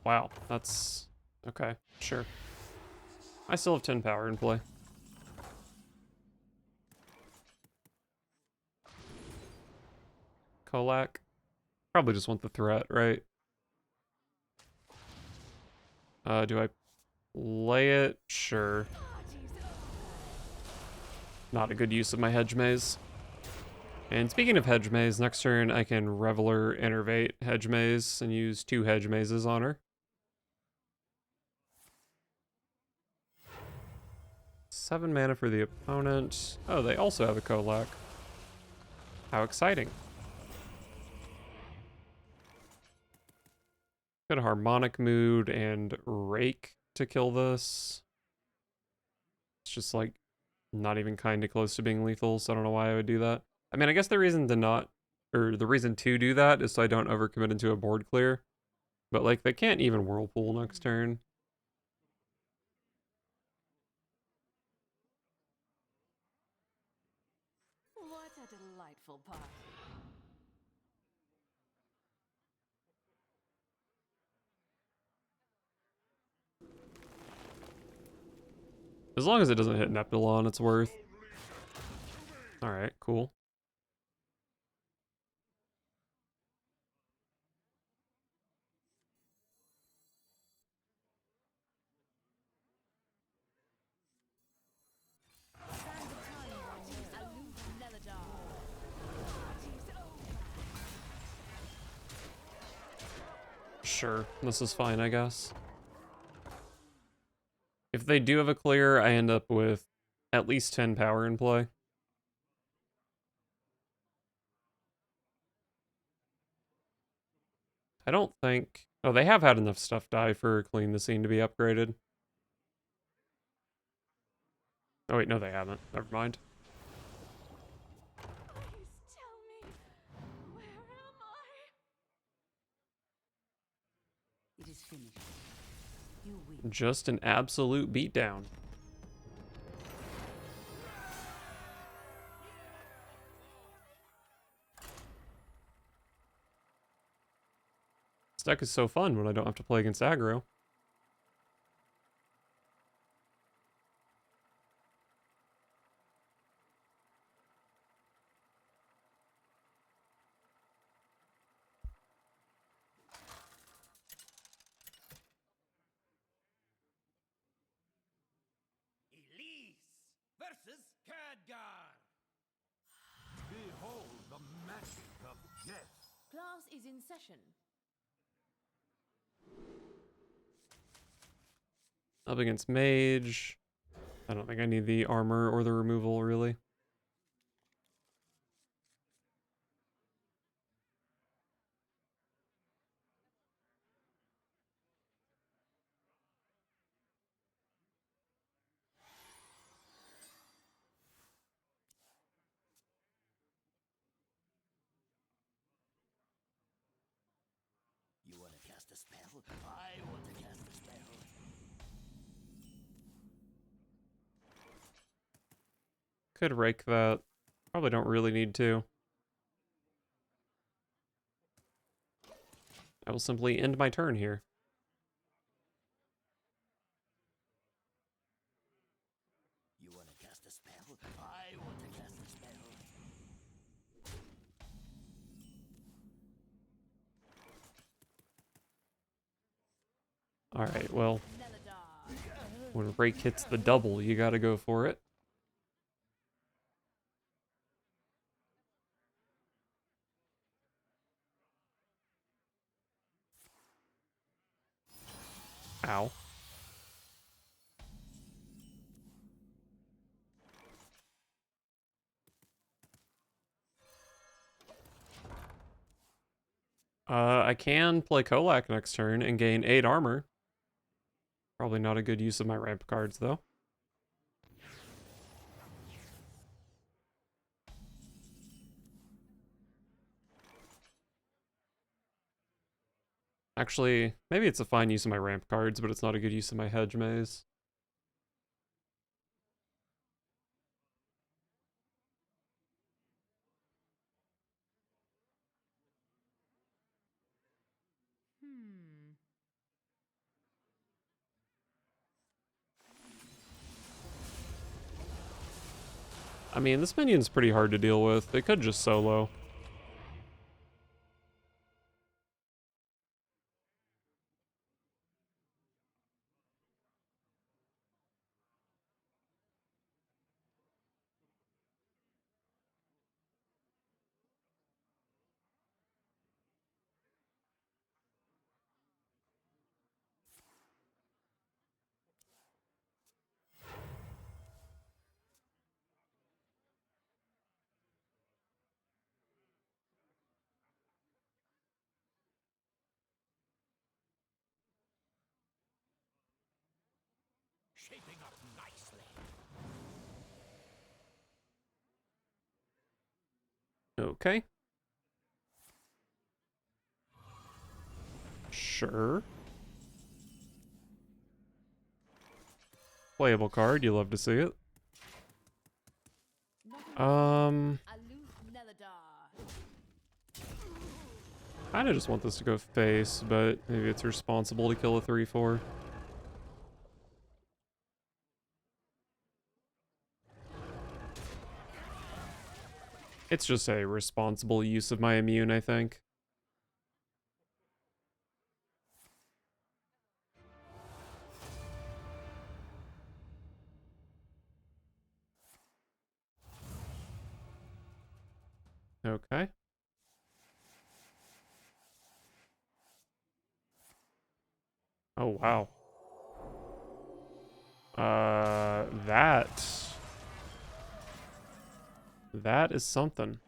Wow, that's... okay, sure. I still have 10 power in play. Kolak. Probably just want the threat, right? Do I play it? Sure. Not a good use of my Hedge Maze. And speaking of Hedge Maze, next turn I can Reveler Innervate Hedge Maze and use 2 Hedge Mazes on her. 7 mana for the opponent. Oh, they also have a Kolak. How exciting. Got a Harmonic Mood and Rake to kill this. It's just like not even kind of close to being lethal, so I don't know why I would do that. I mean, I guess the reason to not, or the reason to do that is so I don't overcommit into a board clear. But like, they can't even Whirlpool next turn. What a delightful party. As long as it doesn't hit Neptulon, it's worth. Alright, cool. Sure, this is fine, I guess. If they do have a clear, I end up with at least 10 power in play. I don't think... Oh, they have had enough stuff die for Clean the Scene to be upgraded. Oh wait, no they haven't. Never mind. Please tell me, where am I? It is finished. You win. Just an absolute beatdown. This deck is so fun when I don't have to play against aggro. Elise versus Khadgar. Behold the magic of death. Class is in session. Up against Mage. I don't think I need the armor or the removal, really. You want to cast a spell? I want to cast a spell. Could rake that. Probably don't really need to. I will simply end my turn here. You want to cast a spell? I want to cast a spell. Alright, well, Neladar. when rake hits the double, you gotta go for it. Ow. I can play Kolak next turn and gain 8 armor. Probably not a good use of my ramp cards, though. Actually, maybe it's a fine use of my ramp cards, but it's not a good use of my hedge maze. Hmm. I mean, this minion's pretty hard to deal with. They could just solo. Shaping up nicely. Okay. Sure. Playable card, you love to see it. Aloof Neladar. Kinda just want this to go face, but maybe it's responsible to kill a 3/4. It's just a responsible use of my immune, I think. Okay. Oh, wow. That is something.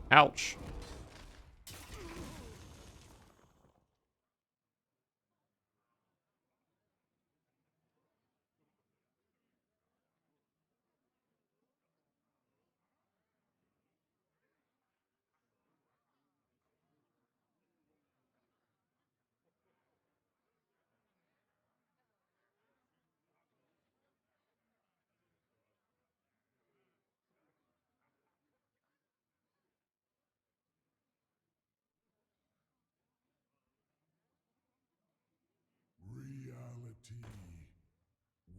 Ouch. Reality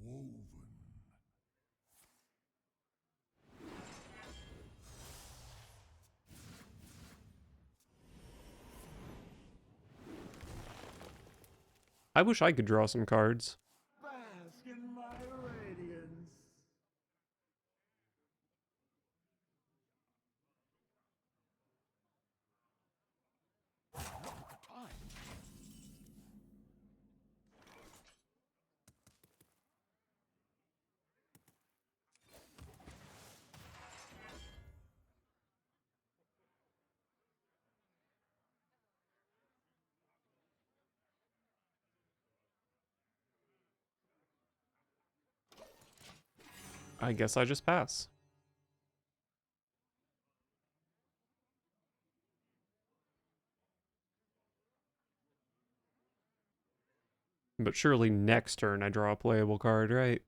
woven. I wish I could draw some cards. Bask in my radiance. I guess I just pass. But surely next turn I draw a playable card, right?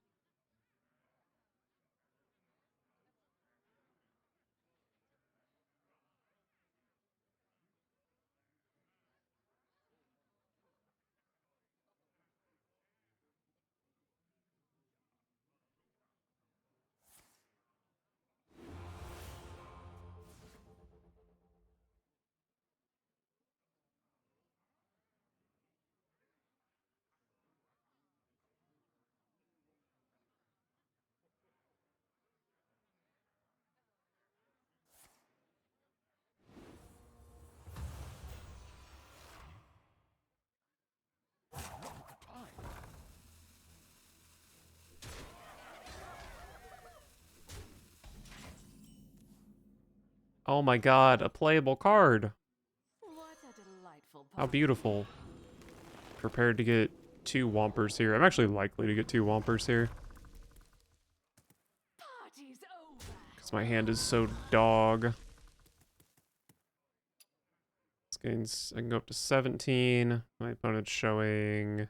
Oh my god, a playable card. What a delightful How party. beautiful. Prepared to get 2 Whompers here. I'm actually likely to get 2 Whompers here. Party's over. Because my hand is so dog. I can go up to 17. My opponent's showing...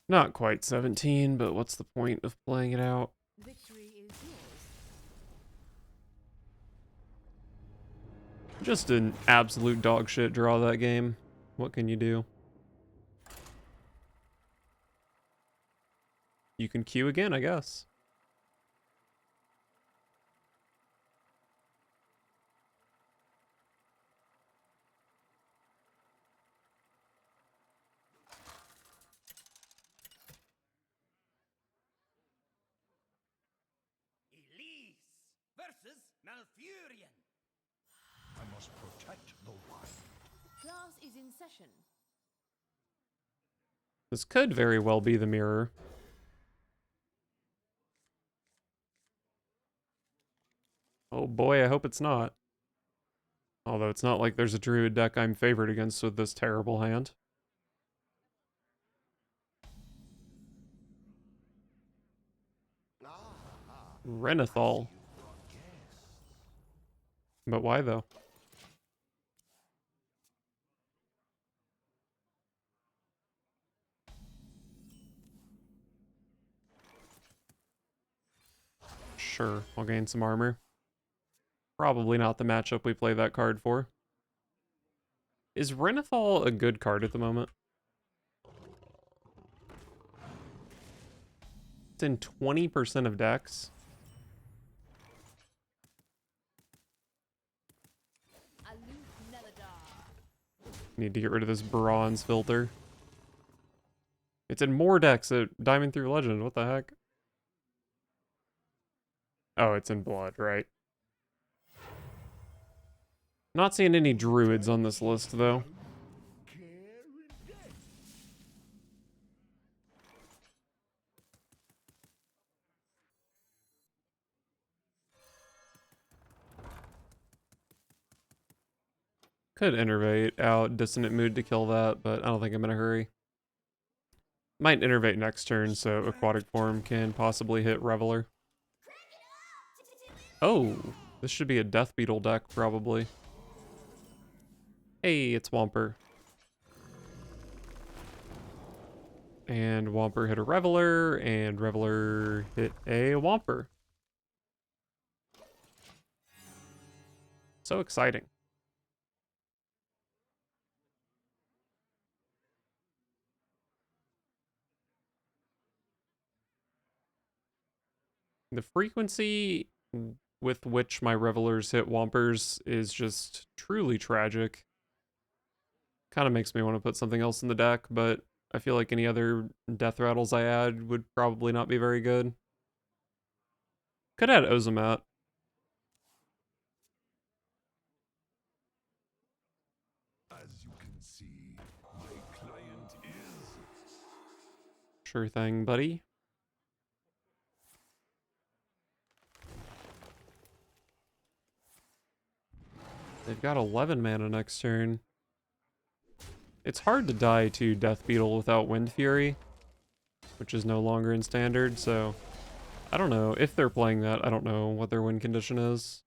not quite 17, but what's the point of playing it out? Victory is yours. Just an absolute dog shit draw that game. What can you do? You can queue again, I guess. Elise versus Malfurion. I must protect the wild. Class is in session. This could very well be the mirror. Oh boy, I hope it's not. Although it's not like there's a druid deck I'm favored against with this terrible hand. Renathal. But why though? Sure, I'll gain some armor. Probably not the matchup we play that card for. Is Renathal a good card at the moment? It's in 20% of decks. Aloof Neladar. Need to get rid of this bronze filter. It's in more decks at Diamond through Legend. What the heck? Oh, it's in blood, right? Not seeing any druids on this list, though. Care and death. Could innervate out Dissonant Mood to kill that, but I don't think I'm in a hurry. Might innervate next turn, so Aquatic Form can possibly hit Reveler. Oh, this should be a Death Beetle deck, probably. Hey, it's Womper. And Womper hit a Reveler, and Reveler hit a Womper. So exciting. The frequency with which my Revelers hit Wompers is just truly tragic. Kind of makes me want to put something else in the deck, but I feel like any other death rattles I add would probably not be very good. Could add Ozomat. As you can see, my client is. Sure thing, buddy. They've got 11 mana next turn. It's hard to die to Death Beetle without Wind Fury, which is no longer in Standard, so I don't know. If they're playing that, I don't know what their win condition is.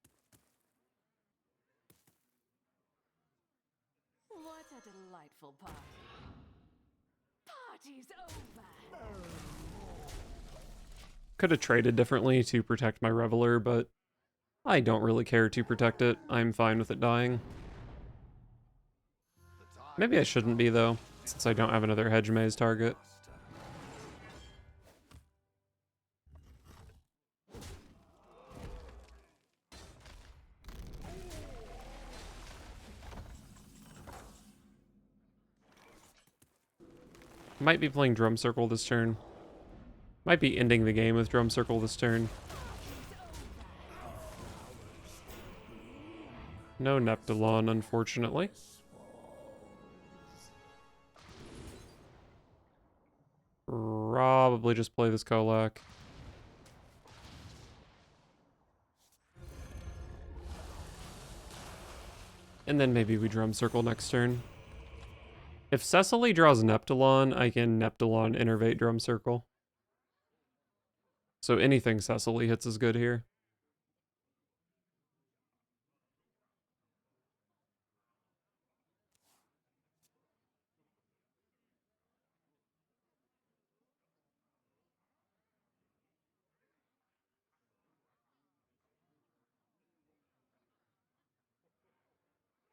What a delightful party. Party's over. Could have traded differently to protect my Reveler, but I don't really care to protect it. I'm fine with it dying. Maybe I shouldn't be, though, since I don't have another Hedge Maze target. Might be playing Drum Circle this turn. Might be ending the game with Drum Circle this turn. No Neptulon, unfortunately. Probably just play this Kolak. And then maybe we Drum Circle next turn. If Cecily draws Neptulon, I can Neptulon Innervate Drum Circle. So anything Cecily hits is good here.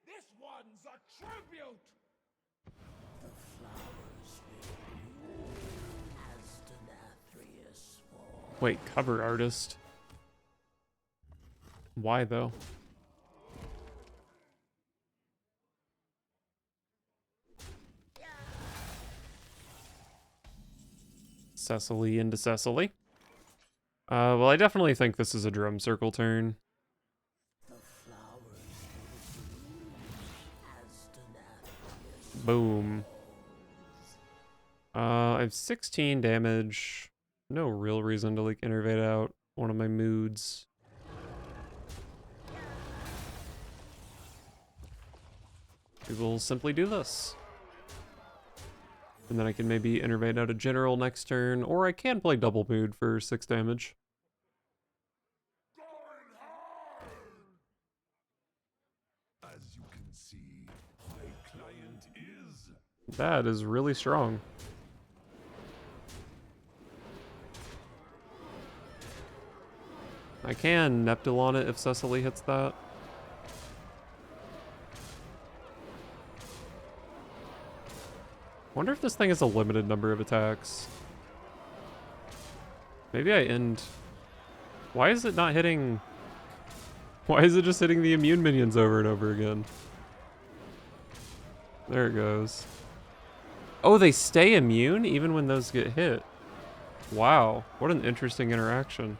This one's a tribute. The flowers will bloom as Deathrattle falls. Wait, cover artist. Why though? Cecily into Cecily. Well, I definitely think this is a Drum Circle turn. The flowers will bloom as Deathrattle Boom. I have 16 damage. No real reason to like innervate out one of my moods. We will simply do this. And then I can maybe innervate out a general next turn, or I can play double mood for 6 damage. As you can see, my client is. That is really strong. I can Neptulon it if Cecily hits that. Wonder if this thing has a limited number of attacks. Maybe I end... Why is it not hitting... Why is it just hitting the immune minions over and over again? There it goes. Oh, they stay immune even when those get hit. Wow, what an interesting interaction.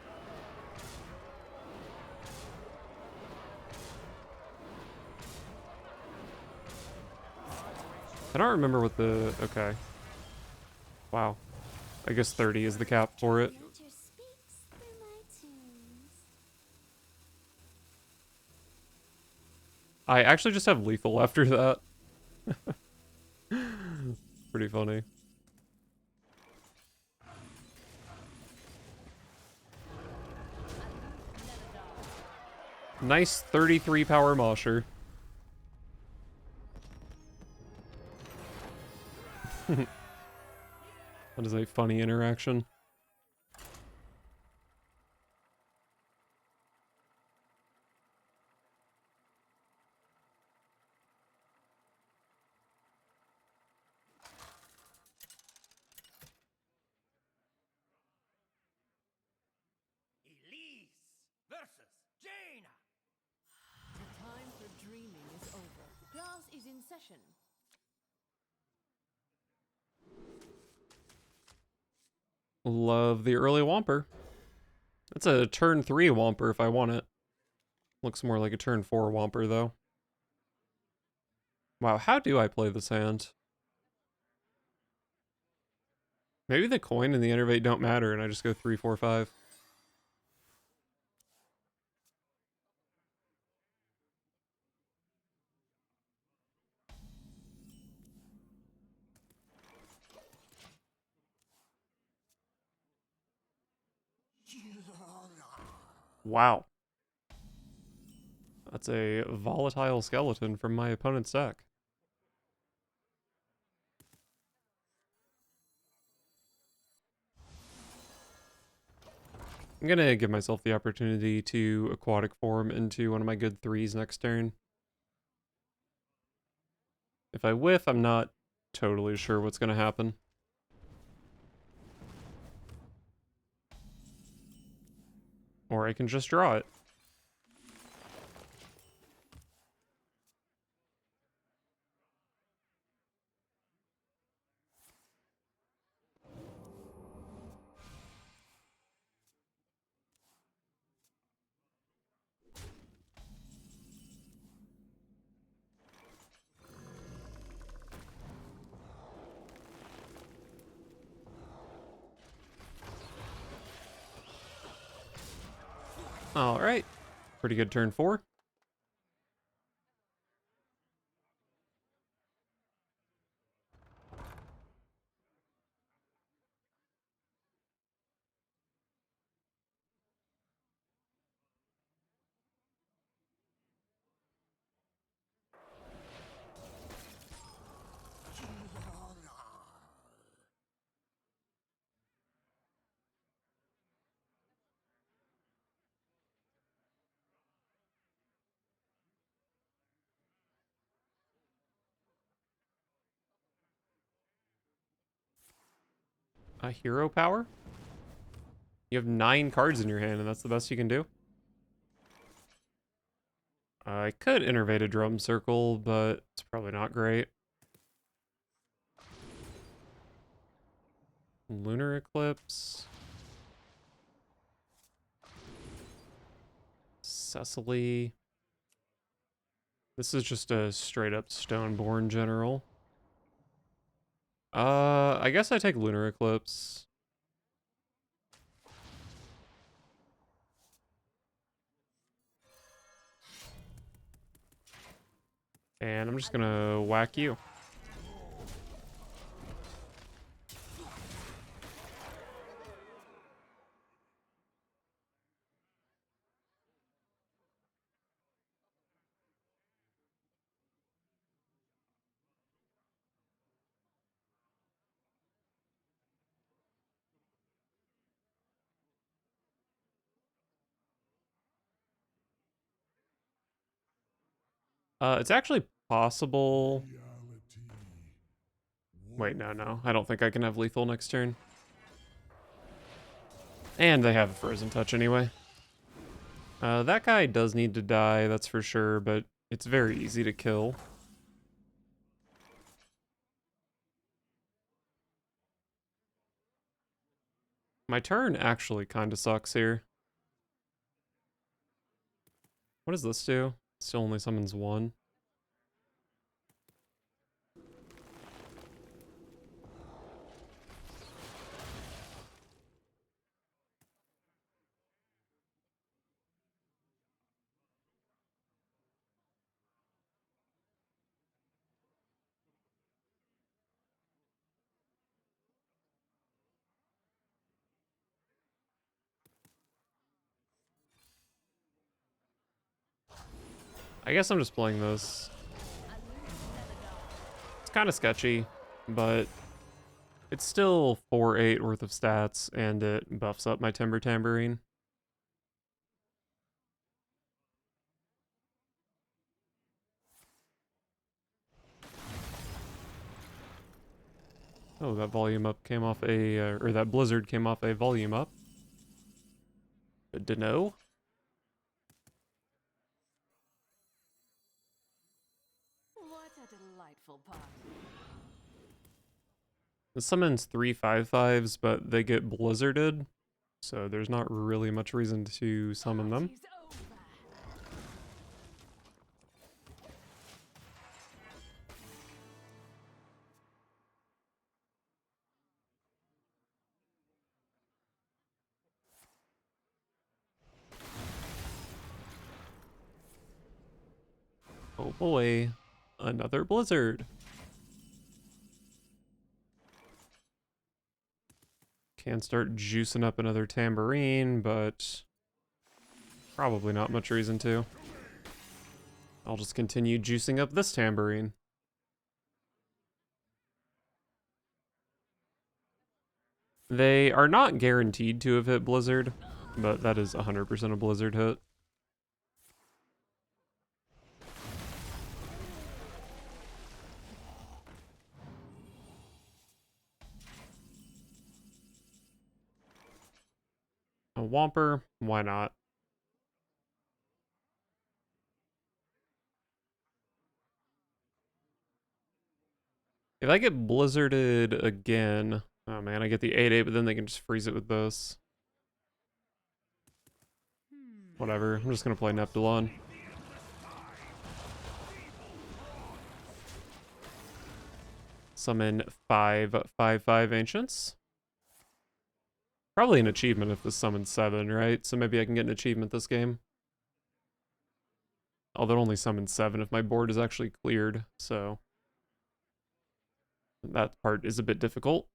I don't remember what the... Okay. Wow. I guess 30 is the cap for it. Nature speaks through my tunes. I actually just have lethal after that. Pretty funny. Nice 33 power Mosher. That is a funny interaction. Elise versus Jaina. The time for dreaming is over. Class is in session. Love the early Whomper. That's a turn 3 Whomper if I want it. Looks more like a turn 4 Whomper though. Wow, how do I play this hand? Maybe the coin and the innervate don't matter and I just go 3, 4, 5. Wow. That's a volatile skeleton from my opponent's deck. I'm gonna give myself the opportunity to aquatic form into one of my good 3s next turn. If I whiff, I'm not totally sure what's gonna happen. Or I can just draw it. Alright. Pretty good turn 4. A hero power? You have 9 cards in your hand and that's the best you can do? I could innervate a drum circle, but it's probably not great. Lunar Eclipse. Cecily. This is just a straight up Stoneborn general. I guess I take Lunar Eclipse. And I'm just gonna whack you. It's actually possible. Wait, no. I don't think I can have lethal next turn. And they have a frozen touch anyway. That guy does need to die, that's for sure, but it's very easy to kill. My turn actually kind of sucks here. What does this do? Still only summons 1. I guess I'm just playing this. It's kind of sketchy, but it's still 4-8 worth of stats, and it buffs up my Timber Tambourine. Oh, that volume up came off a, or that blizzard came off a volume up. Good to know. What a delightful party. It summons 3 5/5s, but they get blizzarded, so there's not really much reason to summon them. Party's over. Oh boy, another blizzard. Can start juicing up another tambourine, but probably not much reason to. I'll just continue juicing up this tambourine. They are not guaranteed to have hit blizzard, but that is 100% a blizzard hit. A Whomper, why not? If I get blizzarded again, oh man, I get the 8-8, but then they can just freeze it with this. Whatever, I'm just gonna play Neptulon. Summon 5/5/5 Ancients. Probably an achievement if this summons 7, right? So maybe I can get an achievement this game. Although it only summons 7 if my board is actually cleared, so that part is a bit difficult.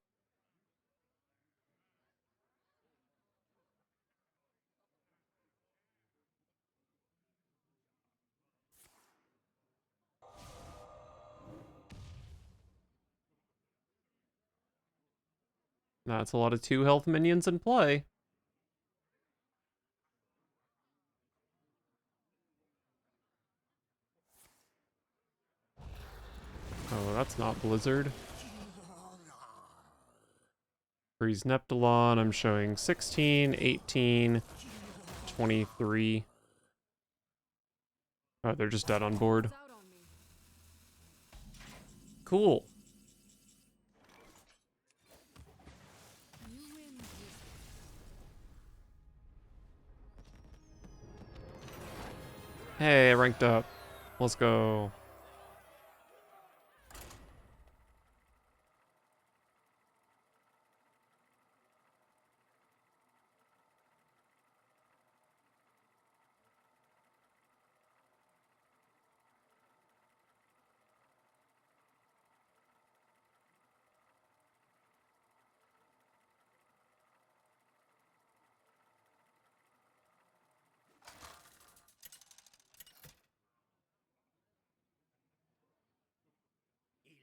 That's a lot of 2 health minions in play. Oh, that's not Blizzard. Freeze Neptulon, I'm showing 16, 18, 23. Oh, they're just dead on board. It's out on me. Cool. You win, Wizard. Hey, I ranked up. Let's go.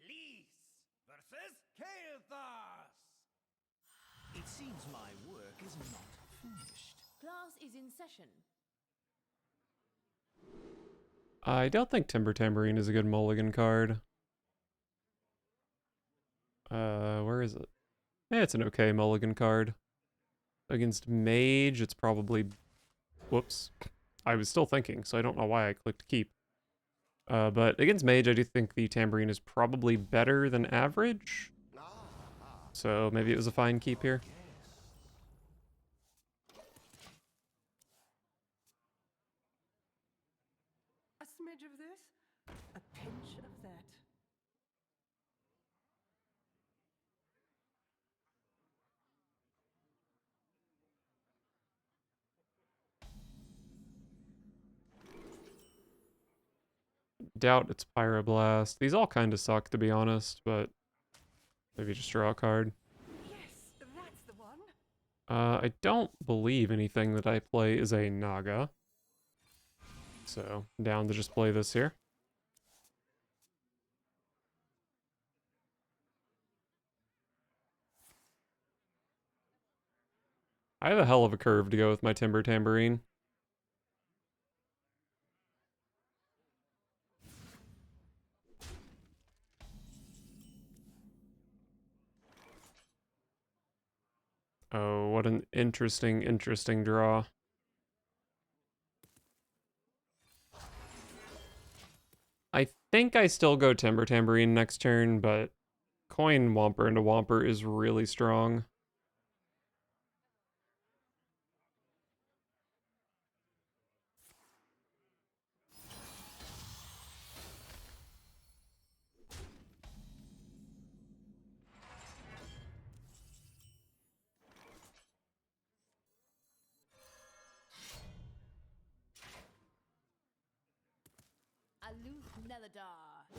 Elise versus Chaos. It seems my work is not finished. Class is in session. I don't think Timber Tambourine is a good mulligan card. Where is it? Yeah, it's an okay mulligan card. Against Mage, it's probably... Whoops. I was still thinking, so I don't know why I clicked keep. But against Mage, I do think the Tambourine is probably better than average. So maybe it was a fine keep here. A smidge of this, a pinch of that. Doubt it's Pyroblast. These all kind of suck, to be honest, but maybe just draw a card. Yes, that's the one. I don't believe anything that I play is a Naga. So, down to just play this here. I have a hell of a curve to go with my Timber Tambourine. Oh, what an interesting draw. I think I still go Timber Tambourine next turn, but coin Whomper into Whomper is really strong. Aloof Neladar.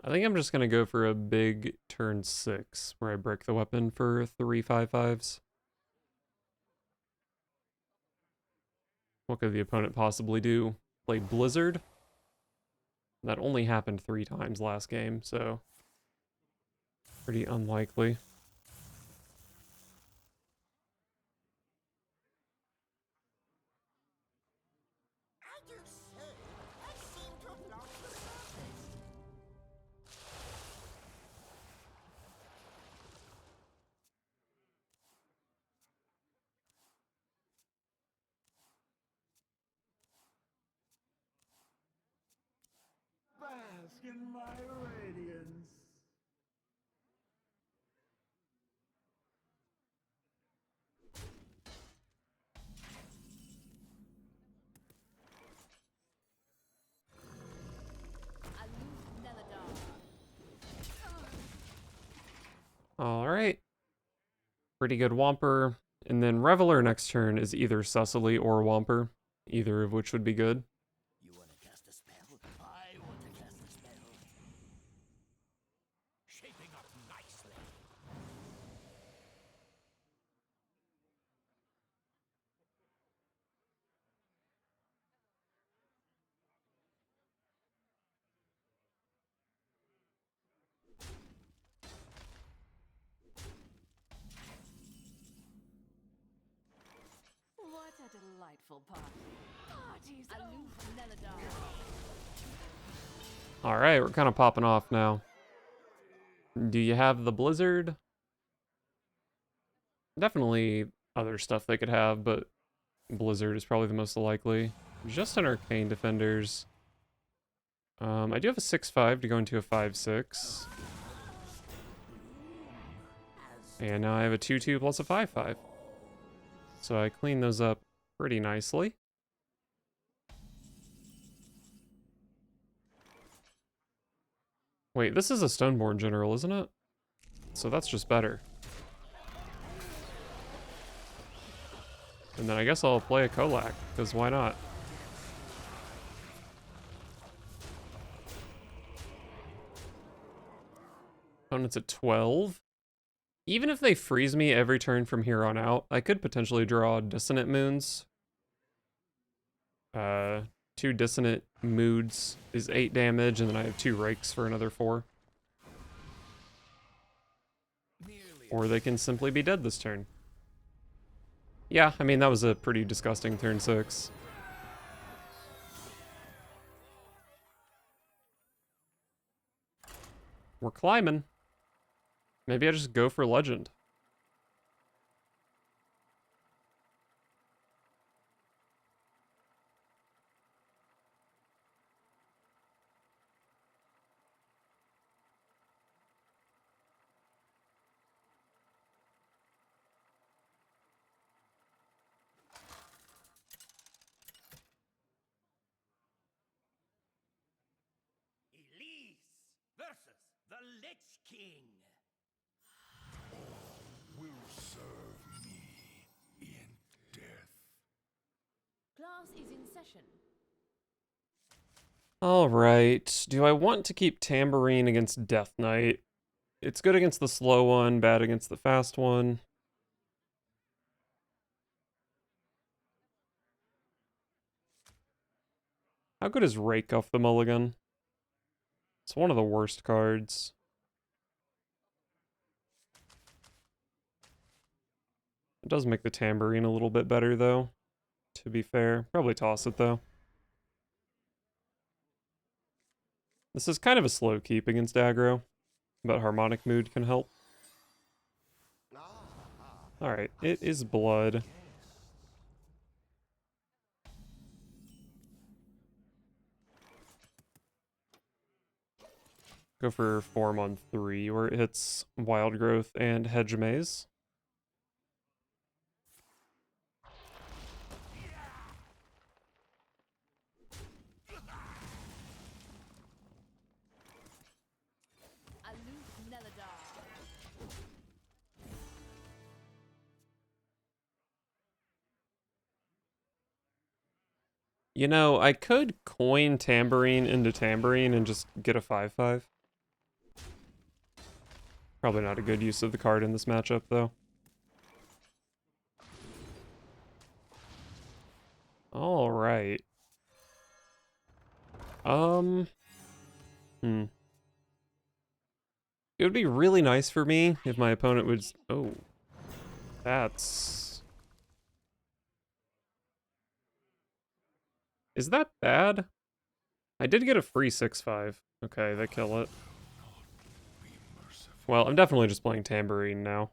I think I'm just gonna go for a big turn 6, where I break the weapon for 3 5/5s. What could the opponent possibly do? Play Blizzard? That only happened 3 times last game, so pretty unlikely. I do so. I seem to have lost the surface. Bask in my radiance. Aloof Neladar. Alright. Pretty good Whomper. And then Reveler next turn is either Cecily or Whomper, either of which would be good. You want to cast a spell? I want to cast a spell. Shaping up nicely. What a delightful party. Parties Aloof Neladar. Alright, we're kind of popping off now. Do you have the Blizzard? Definitely other stuff they could have, but Blizzard is probably the most likely. Just an Arcane Defenders. I do have a 6/5 to go into a 5/6. And now I have a 2/2 plus a 5/5. So I clean those up pretty nicely. Wait, this is a Stoneborn General, isn't it? So that's just better. And then I guess I'll play a Kolak, because why not? Opponent's at 12. Even if they freeze me every turn from here on out, I could potentially draw Dissonant Moons. 2 Dissonant Moods is 8 damage, and then I have 2 Rakes for another 4. Or they can simply be dead this turn. Yeah, I mean, that was a pretty disgusting turn 6. We're climbing. Maybe I just go for Legend. Elise versus the Lich King. Will serve me in death. Class is in session. Alright, do I want to keep Tambourine against Death Knight? It's good against the slow one, bad against the fast one. How good is Rake off the mulligan? It's one of the worst cards. It does make the tambourine a little bit better, though, to be fair. Probably toss it, though. This is kind of a slow keep against aggro, but Harmonic Mood can help. Alright, it is blood. Go for form on 3, where it hits Wild Growth and Hedge Maze. Aloof Neladar. You know, I could coin Tambourine into Tambourine and just get a 5/5. Probably not a good use of the card in this matchup, though. Alright. It would be really nice for me if my opponent would... Oh. That's... Is that bad? I did get a free 6/5. Okay, they kill it. Well, I'm definitely just playing Tambourine now.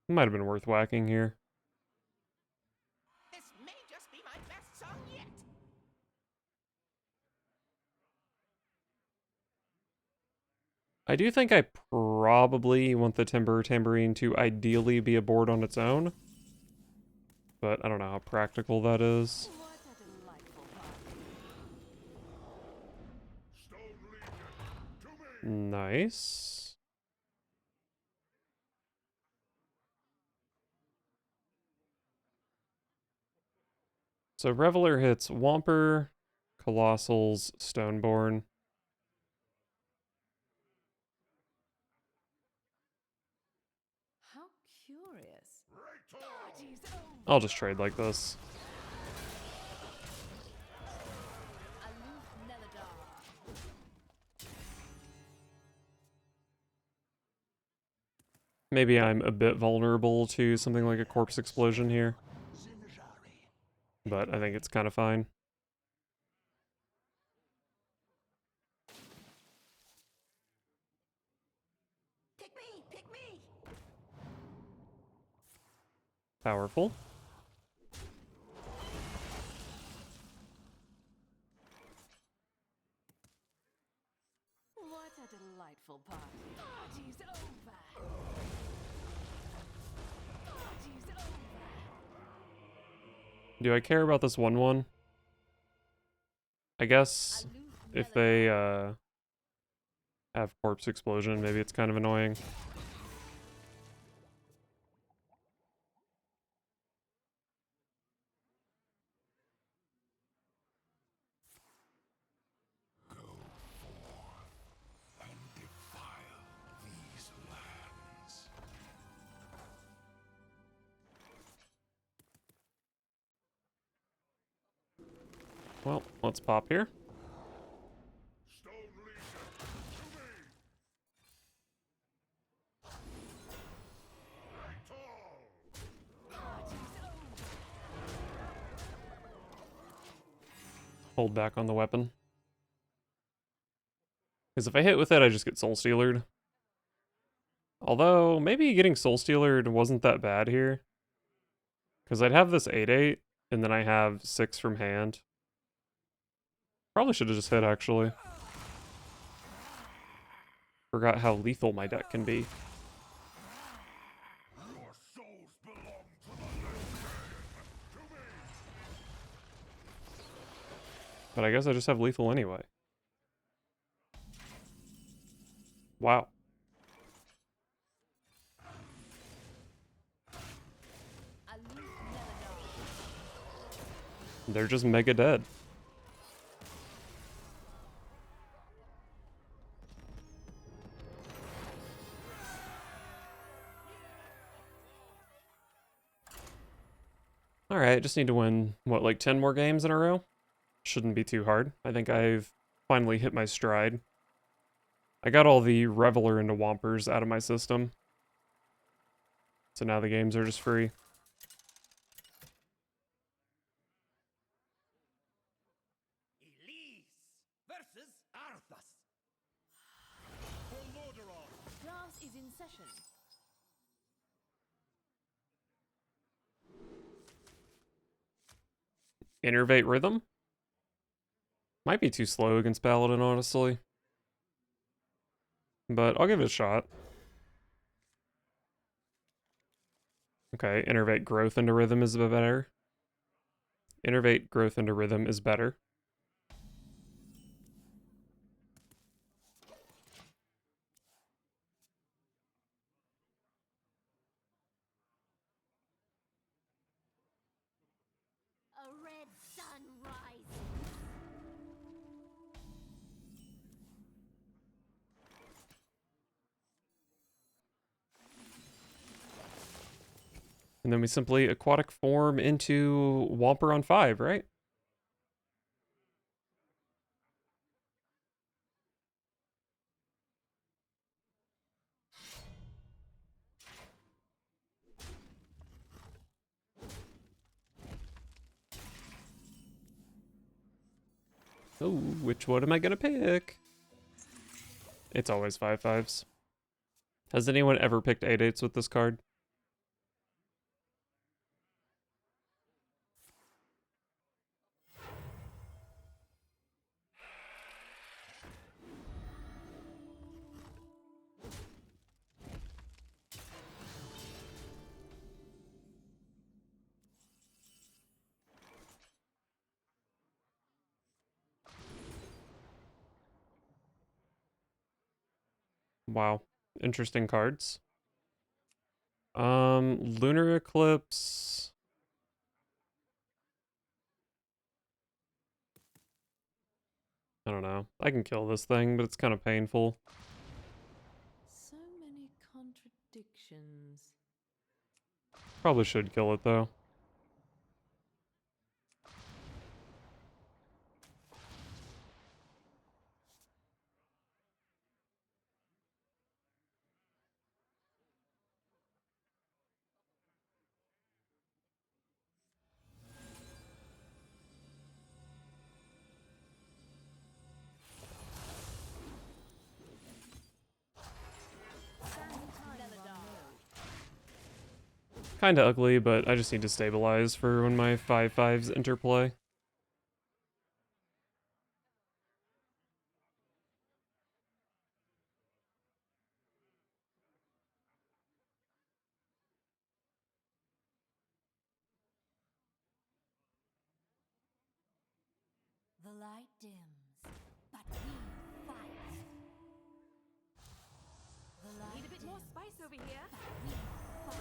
Might have been worth whacking here. This may just be my best song yet. I do think I probably want the Tambourine to ideally be a board on its own. But I don't know how practical that is. What a delightful party. Nice. So Reveler hits Womper, Colossals, Stoneborn. How curious. Party's over. I'll just trade like this. Aloof Neladar. Maybe I'm a bit vulnerable to something like a Corpse Explosion here. But I think it's kind of fine. Pick me, pick me. Powerful. What a delightful party. Party's over. Party's over. Do I care about this 1/1? I guess Aloof if Neladar. they have Corpse Explosion, maybe it's kind of annoying. And defile these lands. Well, let's pop here. Stone Legion, to me! Tall! Party's over. Hold back on the weapon. Because if I hit with it, I just get Soul Stealered. Although, maybe getting Soul Stealered wasn't that bad here. Because I'd have this 8/8, and then I have 6 from hand. Probably should have just hit, actually. Forgot how lethal my deck can be. Your souls belong to the Legion! To me! But I guess I just have lethal anyway. Wow. Aloof Neladar. They're just mega dead. Alright, just need to win, what, like 10 more games in a row? Shouldn't be too hard. I think I've finally hit my stride. I got all the Reveler into Whompers out of my system. So now the games are just free. Elise versus Arthas. For Lordaeron. Class is in session. Innervate Rhythm? Might be too slow against Paladin, honestly. But I'll give it a shot. Okay, Innervate Growth into Rhythm is better. Innervate Growth into Rhythm is better. A red sun rises. And then we simply Aquatic Form into Whomper on 5, right? Oh, which one am I gonna pick? It's always 5/5s. Has anyone ever picked 8/8s with this card? Wow. Interesting cards. Lunar Eclipse. I don't know. I can kill this thing, but it's kind of painful. So many contradictions. Probably should kill it, though. Kinda ugly, but I just need to stabilize for when my 5/5s interplay. The light dims, but we fight. The light Need a bit more spice over here. We fight.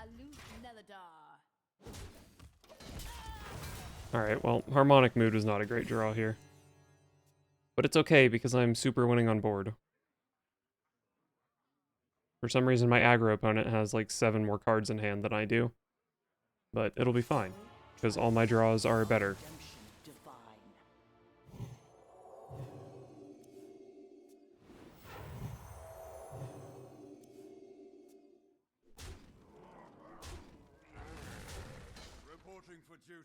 Aloof Neladar. Alright, well, Harmonic Mood was not a great draw here. But it's okay, because I'm super winning on board. For some reason, my aggro opponent has like 7 more cards in hand than I do. But it'll be fine, because all my draws are better. Redemption divine. Reporting for duty.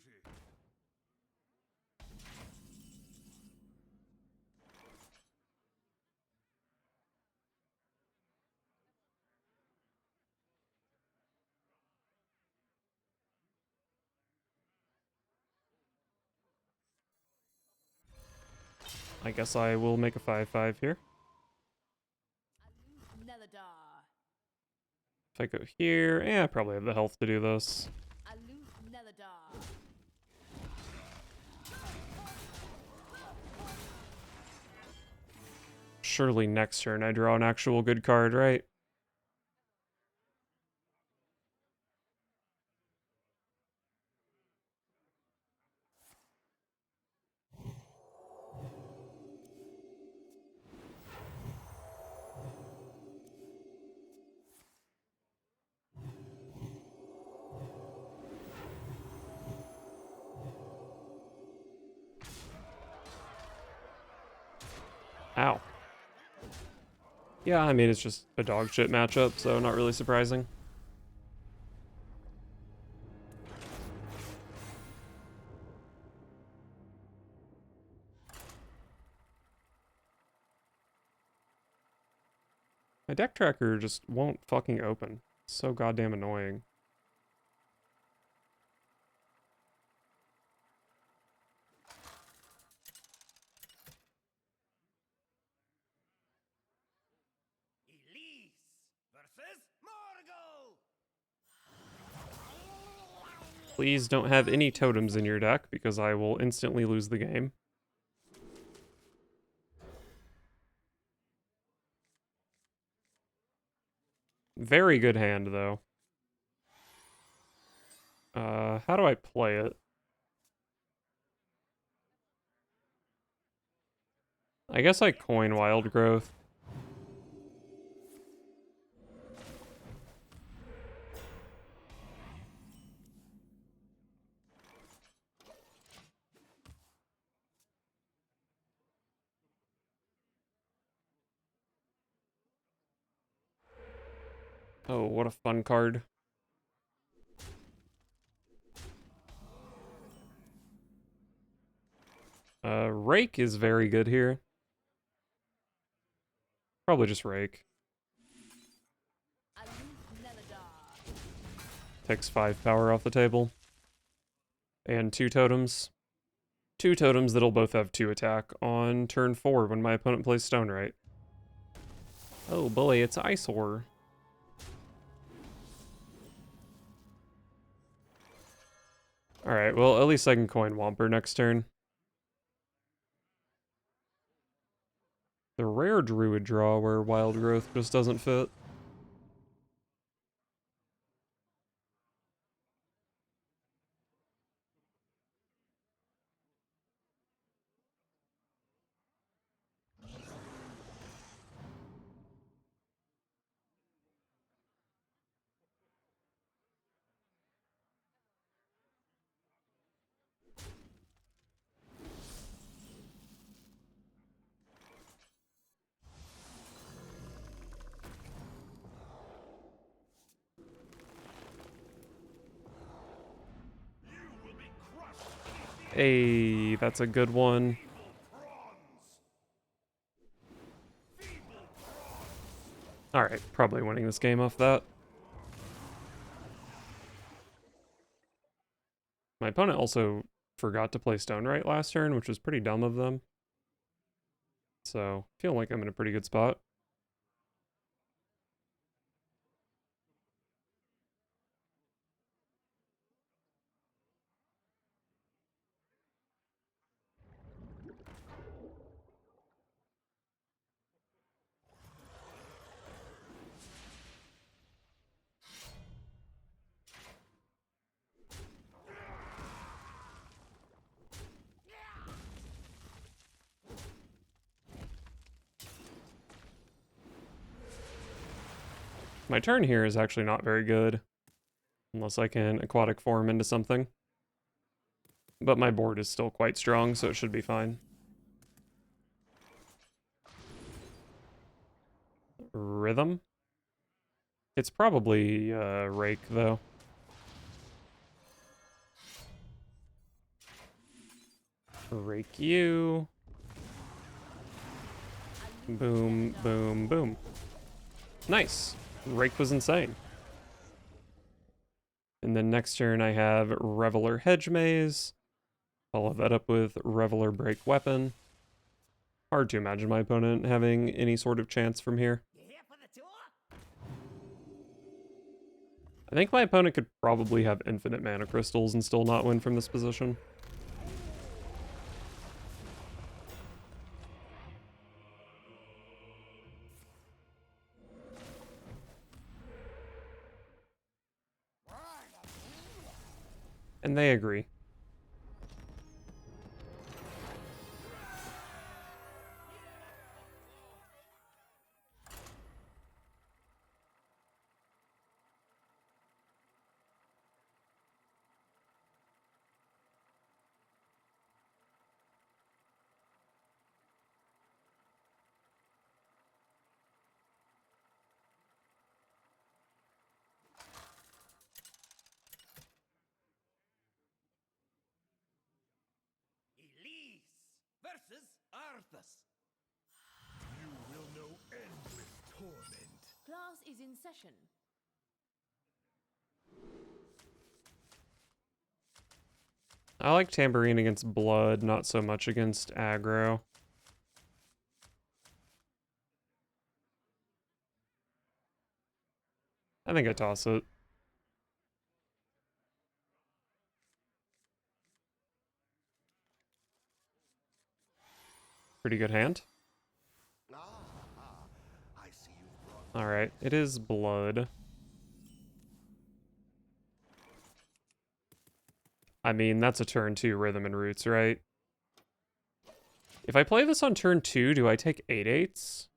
I guess I will make a 5/5 here. Aloof Neladar. If I go here, I probably have the health to do this. Aloof Neladar. Surely next turn I draw an actual good card, right? Ow. Yeah, I mean, it's just a dog shit matchup, so not really surprising. My deck tracker just won't fucking open. It's so goddamn annoying. Elise versus Morgul. Please don't have any totems in your deck, because I will instantly lose the game. Very good hand, though. How do I play it? I guess I coin Wild Growth. Oh, what a fun card. Rake is very good here. Probably just Rake. Takes 5 power off the table. And 2 totems. 2 totems that'll both have 2 attack on turn 4 when my opponent plays Stone Right. Oh boy, it's Eyesore. Alright, well, at least I can coin Womper next turn. The rare Druid draw where Wild Growth just doesn't fit. Hey, that's a good one. Alright, probably winning this game off that. My opponent also forgot to play Stone Right last turn, which was pretty dumb of them. So, feel like I'm in a pretty good spot. My turn here is actually not very good. Unless I can aquatic form into something. But my board is still quite strong, so it should be fine. Rhythm? It's probably Rake, though. Rake you. Boom, boom, boom. Nice. Rake was insane. And then next turn I have Reveler Hedge Maze. Follow that up with Reveler Break Weapon. Hard to imagine my opponent having any sort of chance from here. You here for the tour? I think my opponent could probably have infinite mana crystals and still not win from this position. And they agree. versus Arthas. You will know endless torment. Class is in session. I like Tambourine against Blood, not so much against aggro. I think I toss it. Pretty good hand. I see you've brought Alright, it is Blood. I mean, that's a turn 2 Rhythm and Roots, right? If I play this on turn 2, do I take 8/8s?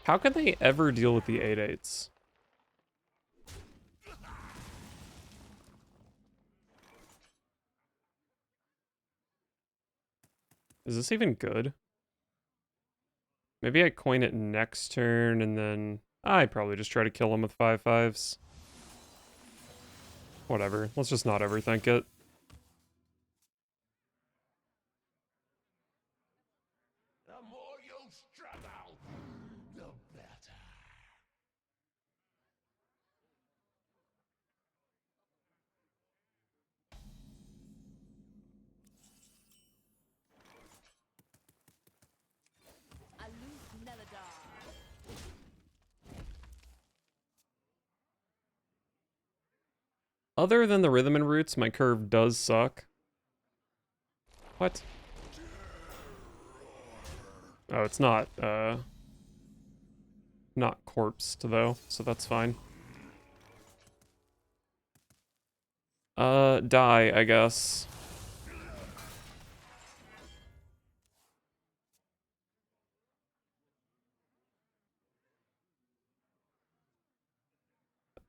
How can they ever deal with the 8/8s? Is this even good? Maybe I coin it next turn and then I probably just try to kill him with 5/5s. Whatever, let's just not overthink it. the more you struggle, the better. Aloof Neladar. Other than the Rhythm and Roots, my curve does suck. What? Oh, it's not corpsed though, so that's fine. Die, I guess.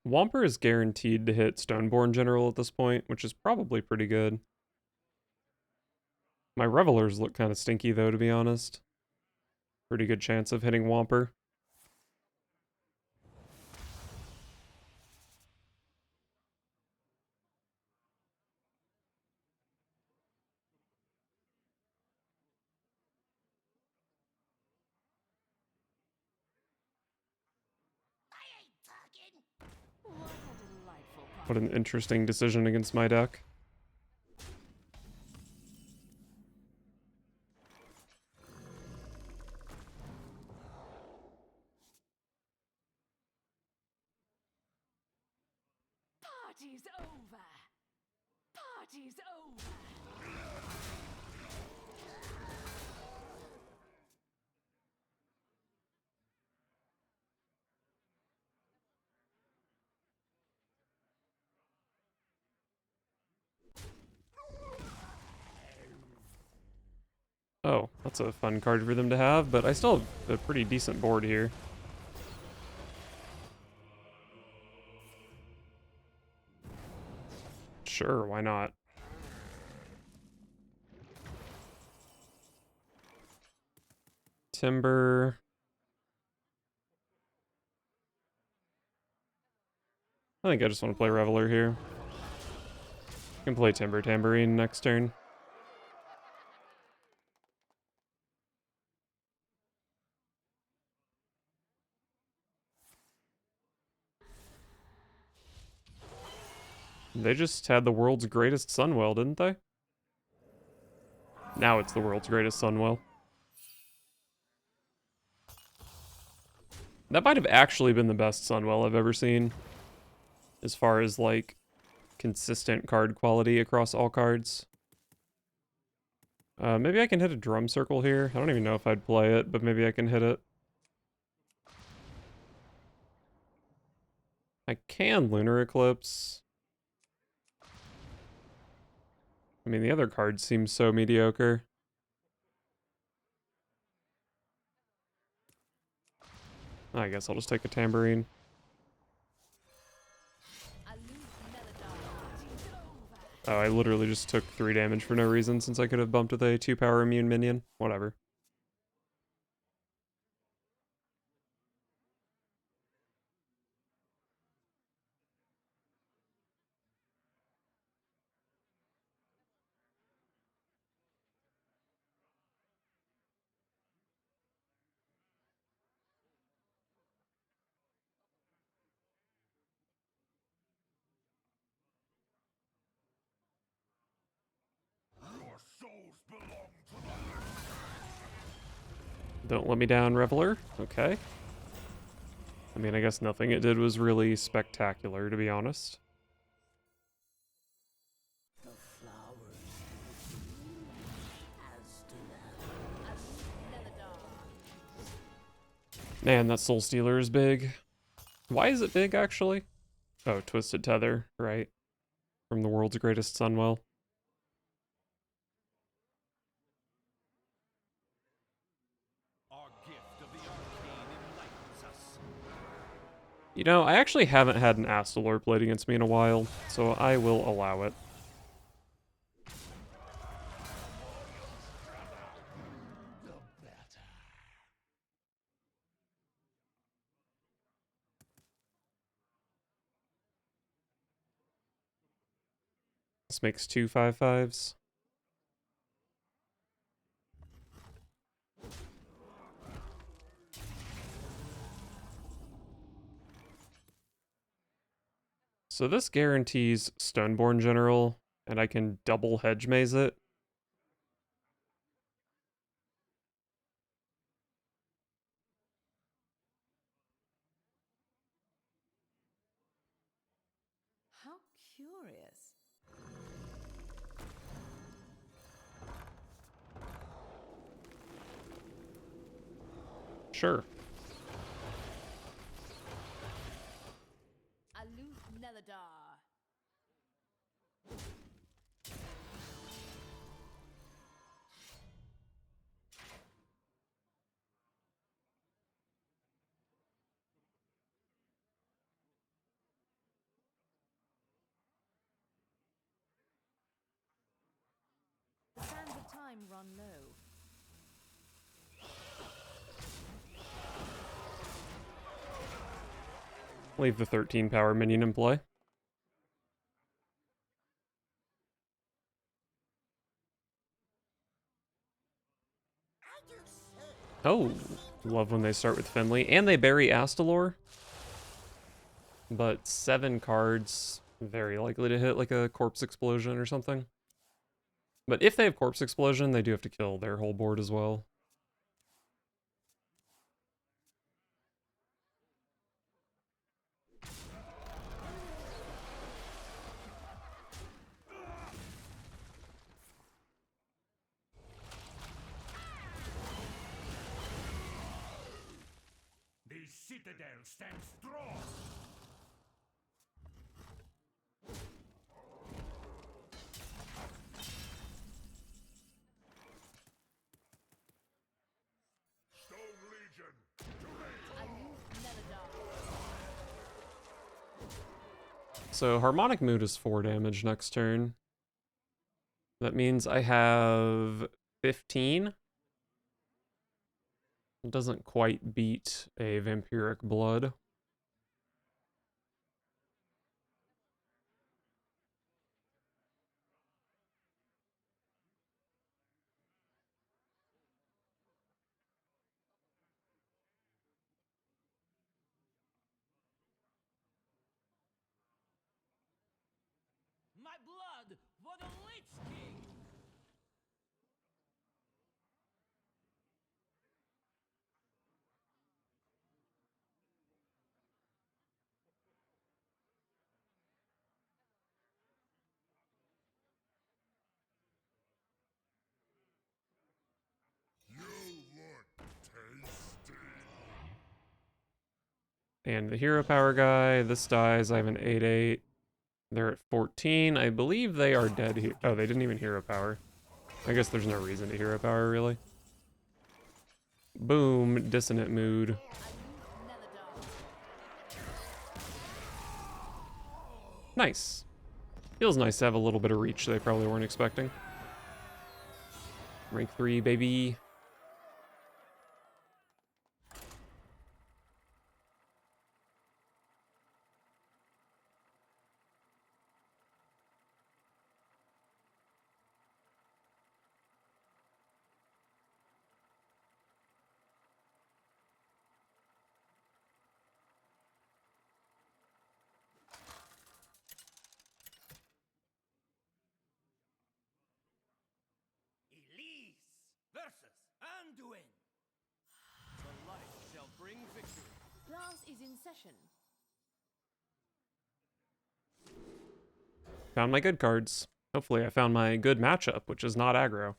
Womper is guaranteed to hit Stoneborn General at this point, which is probably pretty good. My Revelers look kind of stinky though, to be honest. Pretty good chance of hitting Womper. What a delightful What party. an interesting decision against my deck. Party's over. Party's over. Oh, that's a fun card for them to have, but I still have a pretty decent board here. Sure, why not? Timber. I think I just want to play Reveler here. Can play Timber Tambourine next turn. They just had the world's greatest Sunwell, didn't they? Now it's the world's greatest Sunwell. That might have actually been the best Sunwell I've ever seen. As far as, like, consistent card quality across all cards. Maybe I can hit a Drum Circle here. I don't even know if I'd play it, but maybe I can hit it. I can Lunar Eclipse. I mean, the other cards seem so mediocre. I guess I'll just take a Tambourine. Aloof Neladar. Party's over. Oh, I literally just took 3 damage for no reason since I could have bumped with a 2-power immune minion. Whatever. belong to the living. Don't let me down, Reveler. Okay. I mean, I guess nothing it did was really spectacular, to be honest. The flowers as to them. Man, that Soul Stealer is big. Why is it big, actually? Oh, Twisted Tether, right. From the world's greatest Sunwell. Our gift of the arcane enlightens us. You know, I actually haven't had an Astalor played against me in a while, so I will allow it. This makes 2 5/5s. So this guarantees Stoneborn General, and I can double hedge maze it. How curious. Sure. Aloof Neladar. The sands of time run low. Leave the 13 power minion in play. Oh, love when they start with Finley. And they bury Astalor. But 7 cards, very likely to hit like a Corpse Explosion or something. But if they have Corpse Explosion, they do have to kill their whole board as well. The citadel stands strong. Stone Legion, to me. Aloof Neladar. So Harmonic Mood is 4 damage next turn. That means I have 15. It doesn't quite beat a Vampiric Blood. My blood for the Lich King! You look tasty. And the Hero Power guy, this dies. I have an 8/8. They're at 14. I believe they are dead here. Oh, they didn't even Hero Power. I guess there's no reason to Hero Power, really. Boom, Dissonant Mood. Aloof Neladar. Nice. Feels nice to have a little bit of reach they probably weren't expecting. Rank 3, baby. Anduin! The light shall bring victory. Class is in session. Found my good cards. Hopefully I found my good matchup, which is not aggro.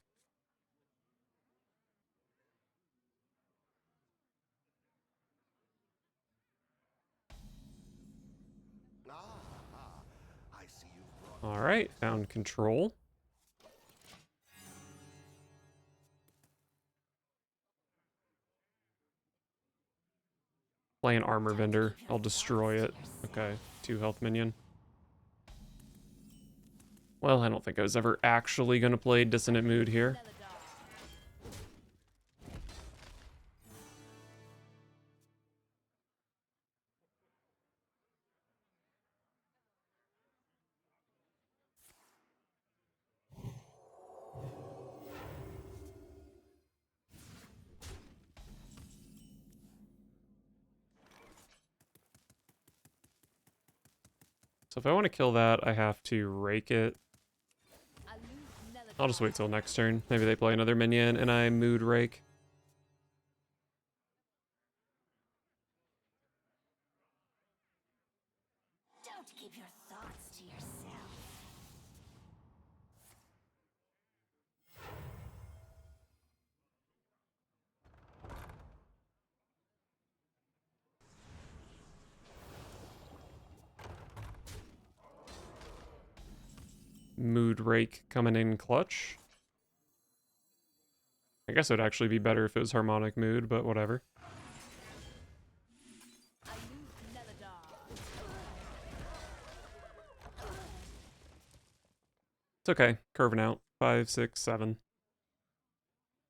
I see you've brought Alright, found control. Play an armor vendor. I'll destroy it. Okay, 2 health minion. Well, I don't think I was ever actually going to play Dissonant Mood here. So if I want to kill that, I have to rake it. I'll just wait till next turn. Maybe they play another minion and I mood rake. Don't keep your thoughts to yourself. Mood rake coming in clutch. I guess it would actually be better if it was harmonic mood, but whatever. It's okay. Curving out. 5, 6, 7.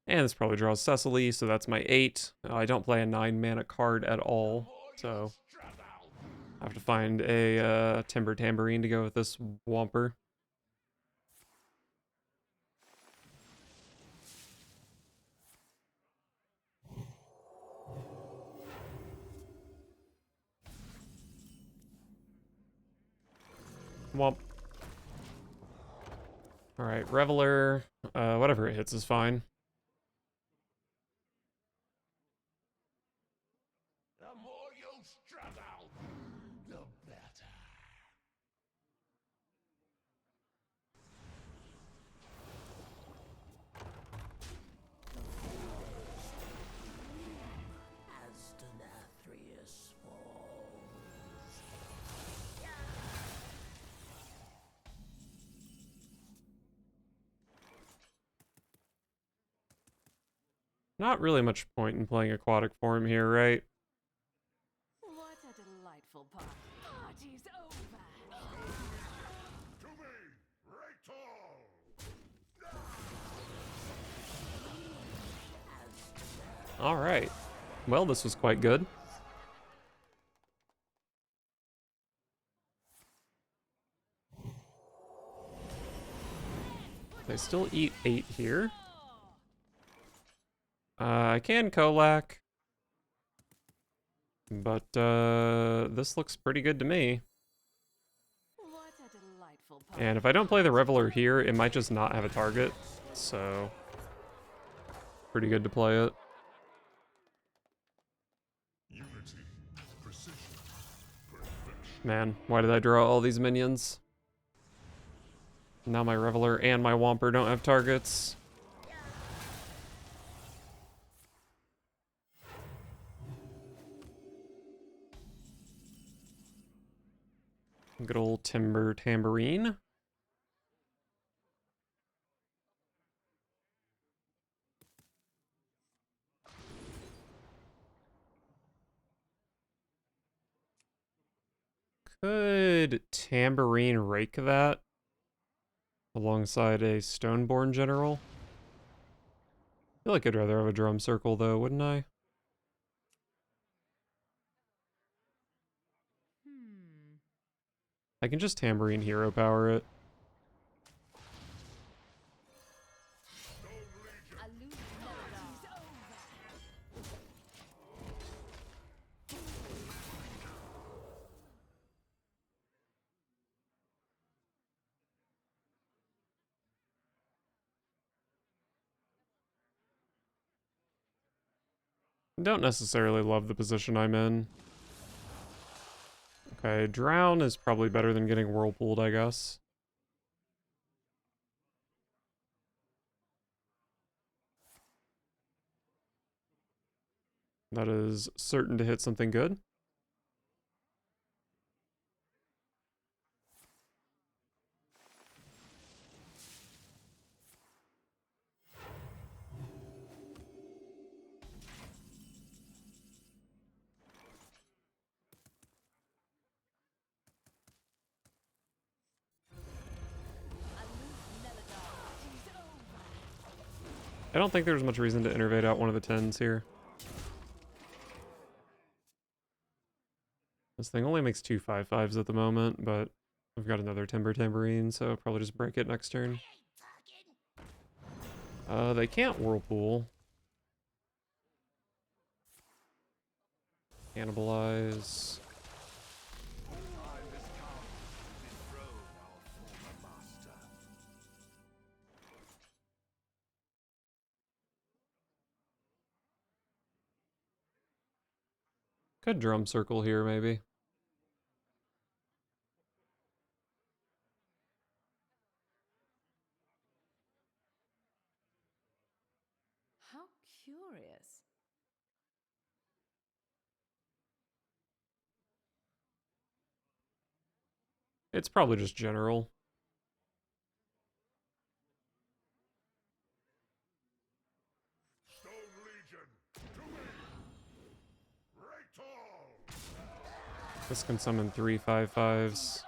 And this probably draws Cecily, so that's my 8. I don't play a 9 mana card at all, so I have to find a Timber Tambourine to go with this Whomper. Whomp. Alright, Reveler. Whatever it hits is fine. the more you struggle, the better. As Deathrattle falls. Not really much point in playing Aquatic Form here, right? What a delightful party. Party's over. To me, Rachel! Alright. Well, this was quite good. They still eat 8 here. I can Kolak. But, this looks pretty good to me. What a delightful party. And if I don't play the Reveler here, it might just not have a target. So, pretty good to play it. Unity, precision, perfection. Man, why did I draw all these minions? Now my Reveler and my Whomper don't have targets. Good old Timber Tambourine. Could Tambourine rake that alongside a Stoneborn General? I feel like I'd rather have a Drum Circle though, wouldn't I? I can just Tambourine Hero Power it. Don't necessarily love the position I'm in. Okay, Drown is probably better than getting Whirlpooled, I guess. That is certain to hit something good. I don't think there's much reason to innervate out one of the 10s here. This thing only makes 2 5/5s at the moment, but I've got another Timber Tambourine, so I'll probably just break it next turn. They can't Whirlpool. Cannibalize. Could Drum Circle here, maybe. How curious. It's probably just general. Stone Legion, to me! Raytall! This can summon 3 5/5s.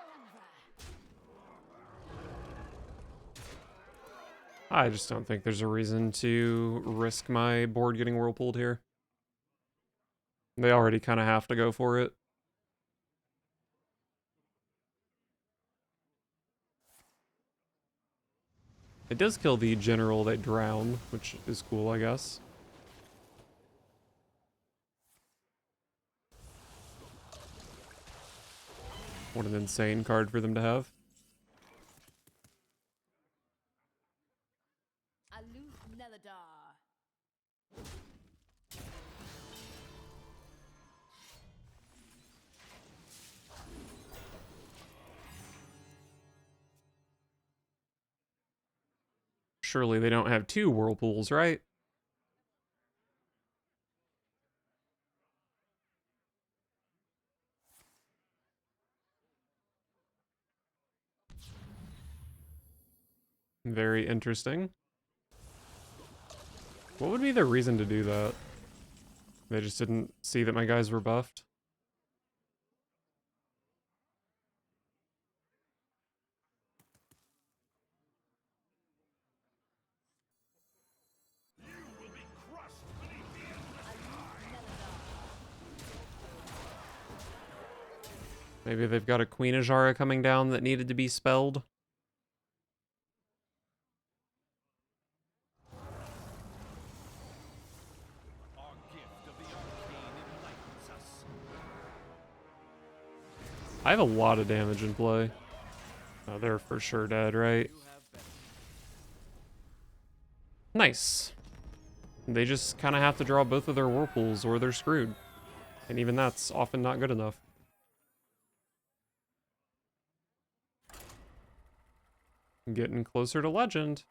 I just don't think there's a reason to risk my board getting Whirlpooled here. They already kind of have to go for it. It does kill the general they drown, which is cool, I guess. What an insane card for them to have. Aloof Neladar. Surely they don't have 2 Whirlpools, right? Very interesting. What would be the reason to do that? They just didn't see that my guys were buffed? You will be crushed beneath the endless Maybe they've got a Queen Ajara coming down that needed to be spelled? Our gift of the arcane enlightens us. I have a lot of damage in play. Oh, they're for sure dead, right? Nice. They just kind of have to draw both of their Whirlpools or they're screwed. And even that's often not good enough. Getting closer to legend.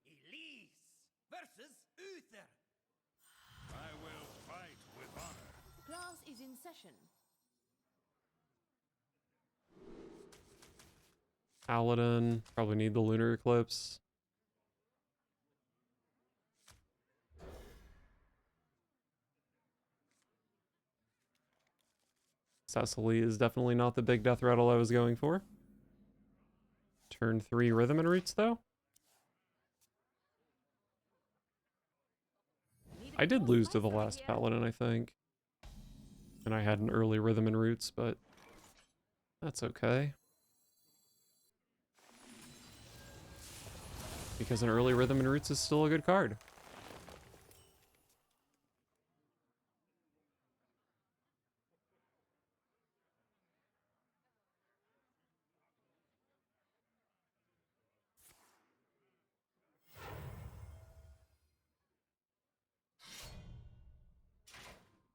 Elise versus Uther. I will fight with honor. Class is in session. Paladin. Probably need the Lunar Eclipse. Cecily is definitely not the big death rattle I was going for. Turn 3 Rhythm and Roots, though. I did lose to the last Paladin, I think. And I had an early Rhythm and Roots, but that's okay. Because an early Rhythm and Roots is still a good card.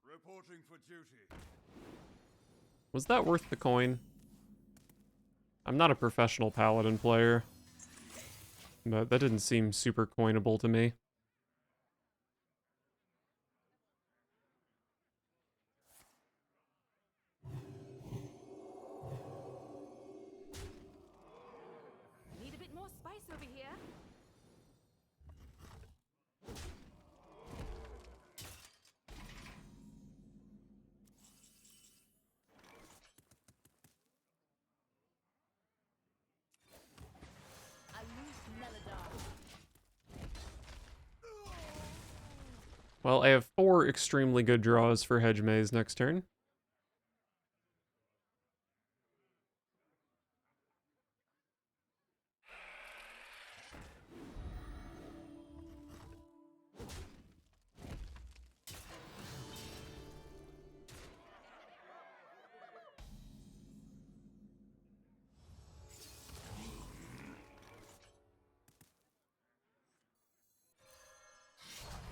Reporting for duty. Was that worth the coin? I'm not a professional Paladin player, but that didn't seem super coinable to me. Need a bit more spice over here. A loose Melodar. Well, I have 4 extremely good draws for Hedge Maze next turn.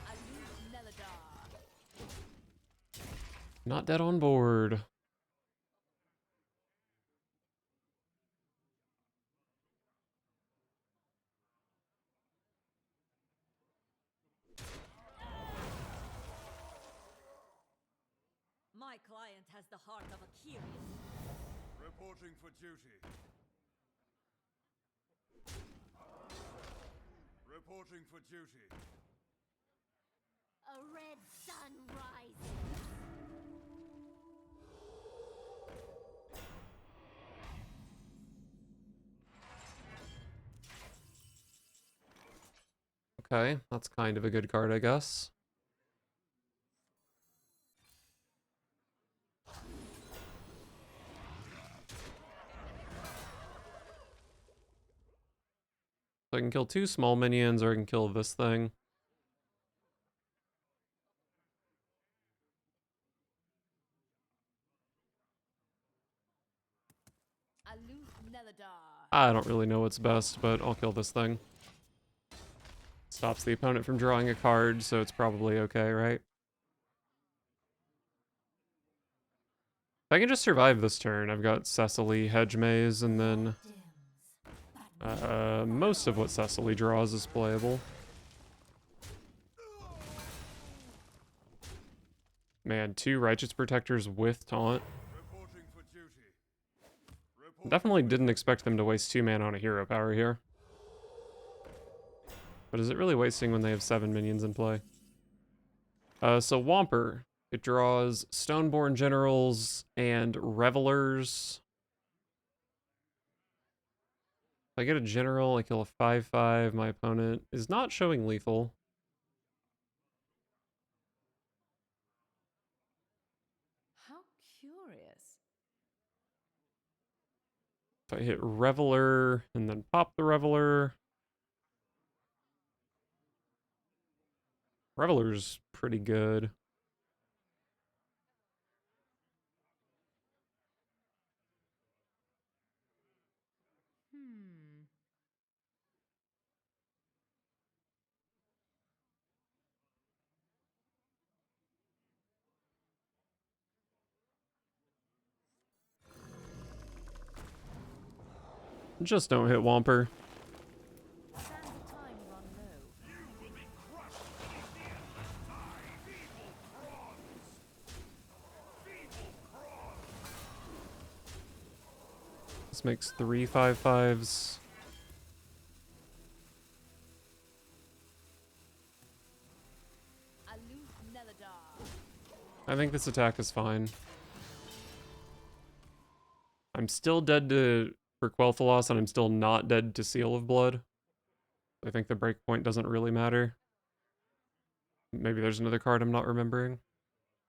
A loose Melodar. Not dead on board. My client has the heart of a Kyrian. Reporting for duty. Reporting for duty. A red sun rises. Okay, that's kind of a good card, I guess. So I can kill 2 small minions, or I can kill this thing. A loose Melodar. I don't really know what's best, but I'll kill this thing. Stops the opponent from drawing a card, so it's probably okay, right? If I can just survive this turn, I've got Cecily, Hedge Maze, and then most of what Cecily draws is playable. Man, 2 Righteous Protectors with Taunt. Reporting for duty. Reporting Definitely didn't expect them to waste 2 mana on a hero power here. But is it really wasting when they have 7 minions in play? So Womper. It draws Stoneborn Generals and Revelers. If I get a General, I kill a 5/5. My opponent is not showing lethal. How curious. If I hit Reveler and then pop the Reveler. Reveler's pretty good. Just don't hit Womper. Sands of time run low. This makes 3 5/5s. A loose Melodar. I think this attack is fine. I'm still dead for Quel'Thalas, and I'm still not dead to Seal of Blood. I think the breakpoint doesn't really matter. Maybe there's another card I'm not remembering.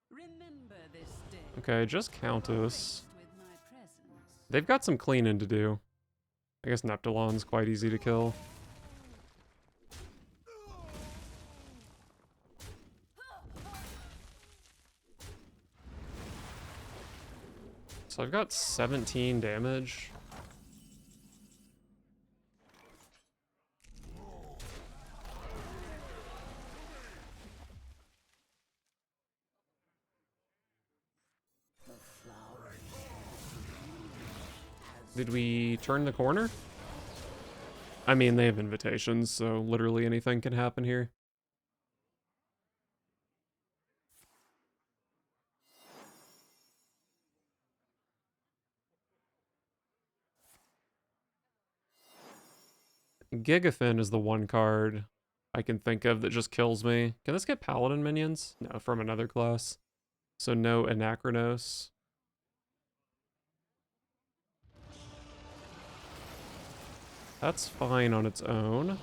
Remember this day. Okay, just Countess. Graced with my presence. They've got some cleaning to do. I guess Neptulon's quite easy to kill. So I've got 17 damage. Did we turn the corner? I mean, they have invitations, so literally anything can happen here. Gigafin is the one card I can think of that just kills me. Can this get Paladin minions? No, from another class. So no Anachronos. That's fine on its own.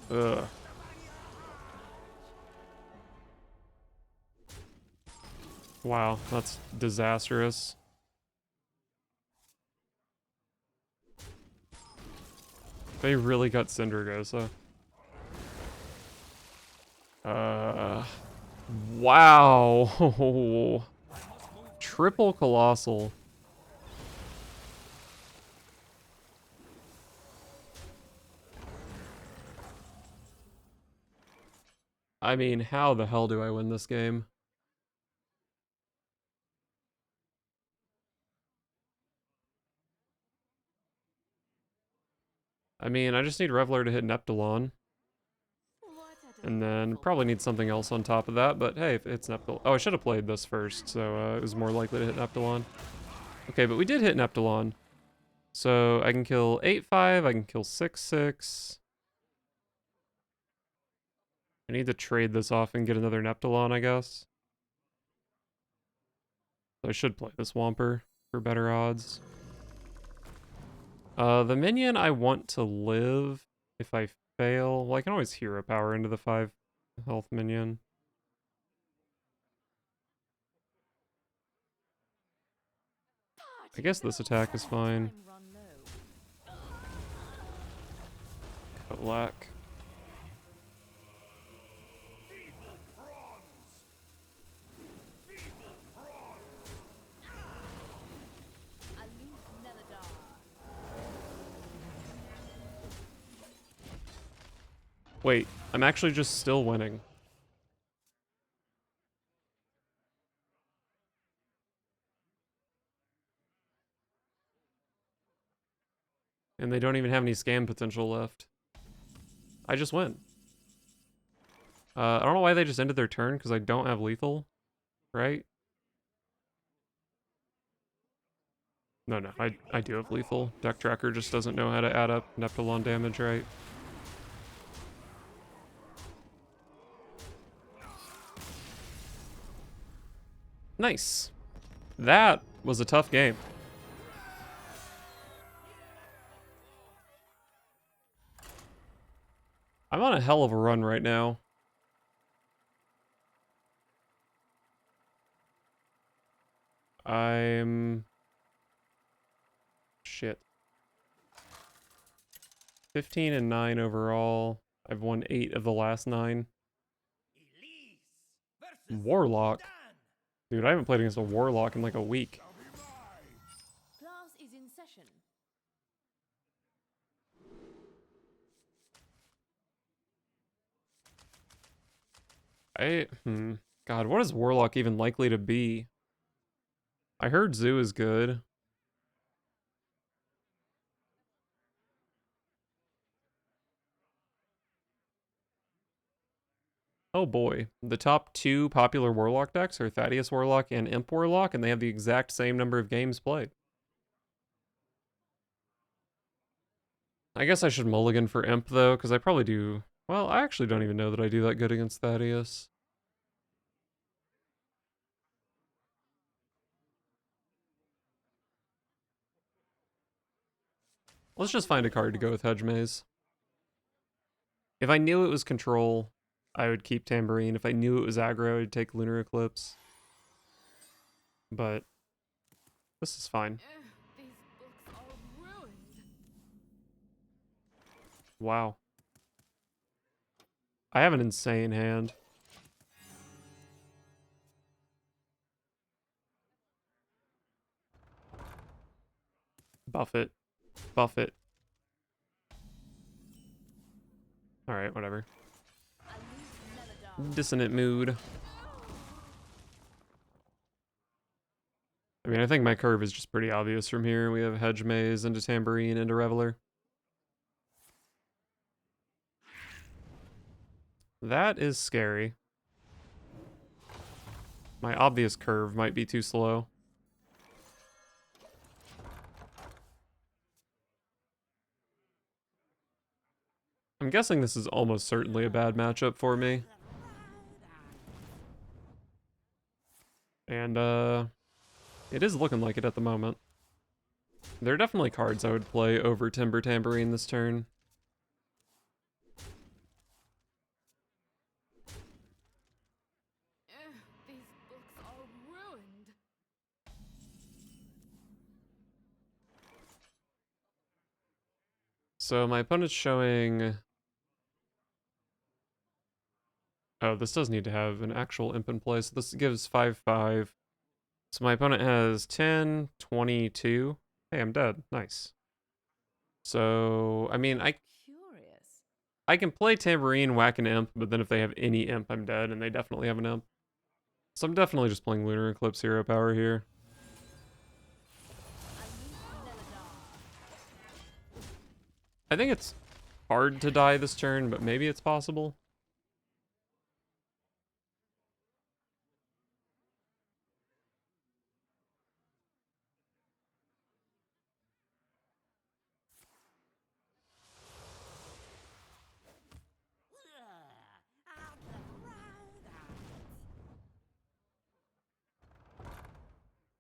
Ugh. Wow, that's disastrous. They really got Syndragosa. Wow. Triple Colossal. I mean, how the hell do I win this game? I mean, I just need Reveler to hit Neptulon. And then probably need something else on top of that, but hey, if it's Neptulon. Oh, I should have played this first, so it was more likely to hit Neptulon. Okay, but we did hit Neptulon. So I can kill 8/5, I can kill 6/6. I need to trade this off and get another Neptulon, I guess. So I should play this Whomper for better odds. The minion I want to live if I fail. Well, I can always hero power into the 5 health minion. I guess this attack is fine. Cut lack. Wait, I'm actually just still winning. And they don't even have any scam potential left. I just win. I don't know why they just ended their turn, because I don't have lethal, right? No, I do have lethal. Deck Tracker just doesn't know how to add up Neptulon damage, right? Nice. That was a tough game. I'm on a hell of a run right now. I'm... Shit. 15 and 9 overall. I've won 8 of the last 9. Warlock? Dude, I haven't played against a Warlock in like a week. Class is in session. God, what is Warlock even likely to be? I heard Zoo is good. Oh boy. The top 2 popular Warlock decks are Thaddeus Warlock and Imp Warlock, and they have the exact same number of games played. I guess I should mulligan for Imp, though, because I probably do... Well, I actually don't even know that I do that good against Thaddeus. Let's just find a card to go with Hedge Maze. If I knew it was Control, I would keep Tambourine. If I knew it was aggro, I'd take Lunar Eclipse. But this is fine. These books are ruined. Wow. I have an insane hand. Buff it. Buff it. Alright, whatever. Dissonant mood. I mean, I think my curve is just pretty obvious from here. We have Hedge Maze into Tambourine into Reveler. That is scary. My obvious curve might be too slow. I'm guessing this is almost certainly a bad matchup for me. And, it is looking like it at the moment. There are definitely cards I would play over Timber Tambourine this turn. These books are ruined. So my opponent's showing... Oh, this does need to have an actual imp in play, so this gives 5/5. So my opponent has 10, 22. Hey, I'm dead. Nice. So, I mean, Curious. I can play Tambourine, whack an imp, but then if they have any imp, I'm dead, and they definitely have an imp. So I'm definitely just playing Lunar Eclipse hero power here. I think it's hard to die this turn, but maybe it's possible.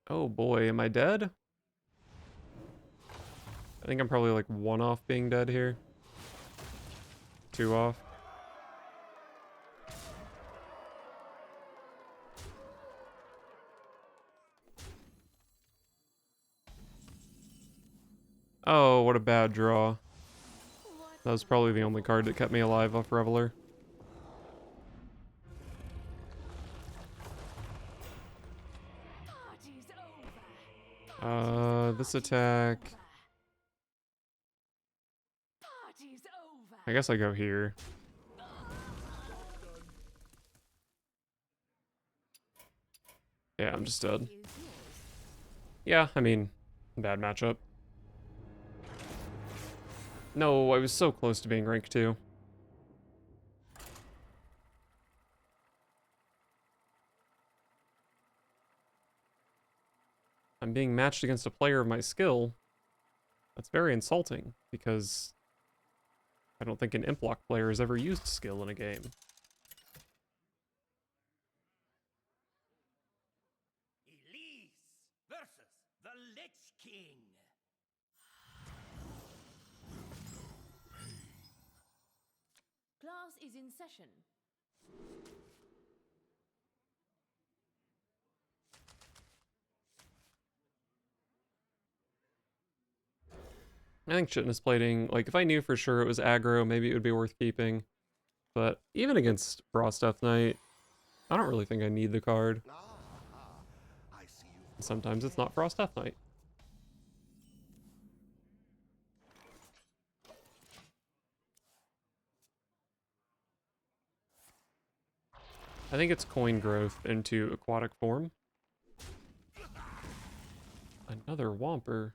Oh boy, am I dead? I think I'm probably like 1 off being dead here. 2 off. Oh, what a bad draw. That was probably the only card that kept me alive off Reveler. Party's over. This attack... Party's over. I guess I go here. Yeah, I'm just dead. Yeah, I mean, bad matchup. No, I was so close to being rank 2. I'm being matched against a player of my skill. That's very insulting, because I don't think an Implock player has ever used skill in a game. Elise versus the Lich King. Class is in session. I think Chitinous Plating, like, if I knew for sure it was aggro, maybe it would be worth keeping. But even against Frost Death Knight, I don't really think I need the card. I see you. Sometimes it's not Frost Death Knight. I think it's coin growth into aquatic form. Another Whomper.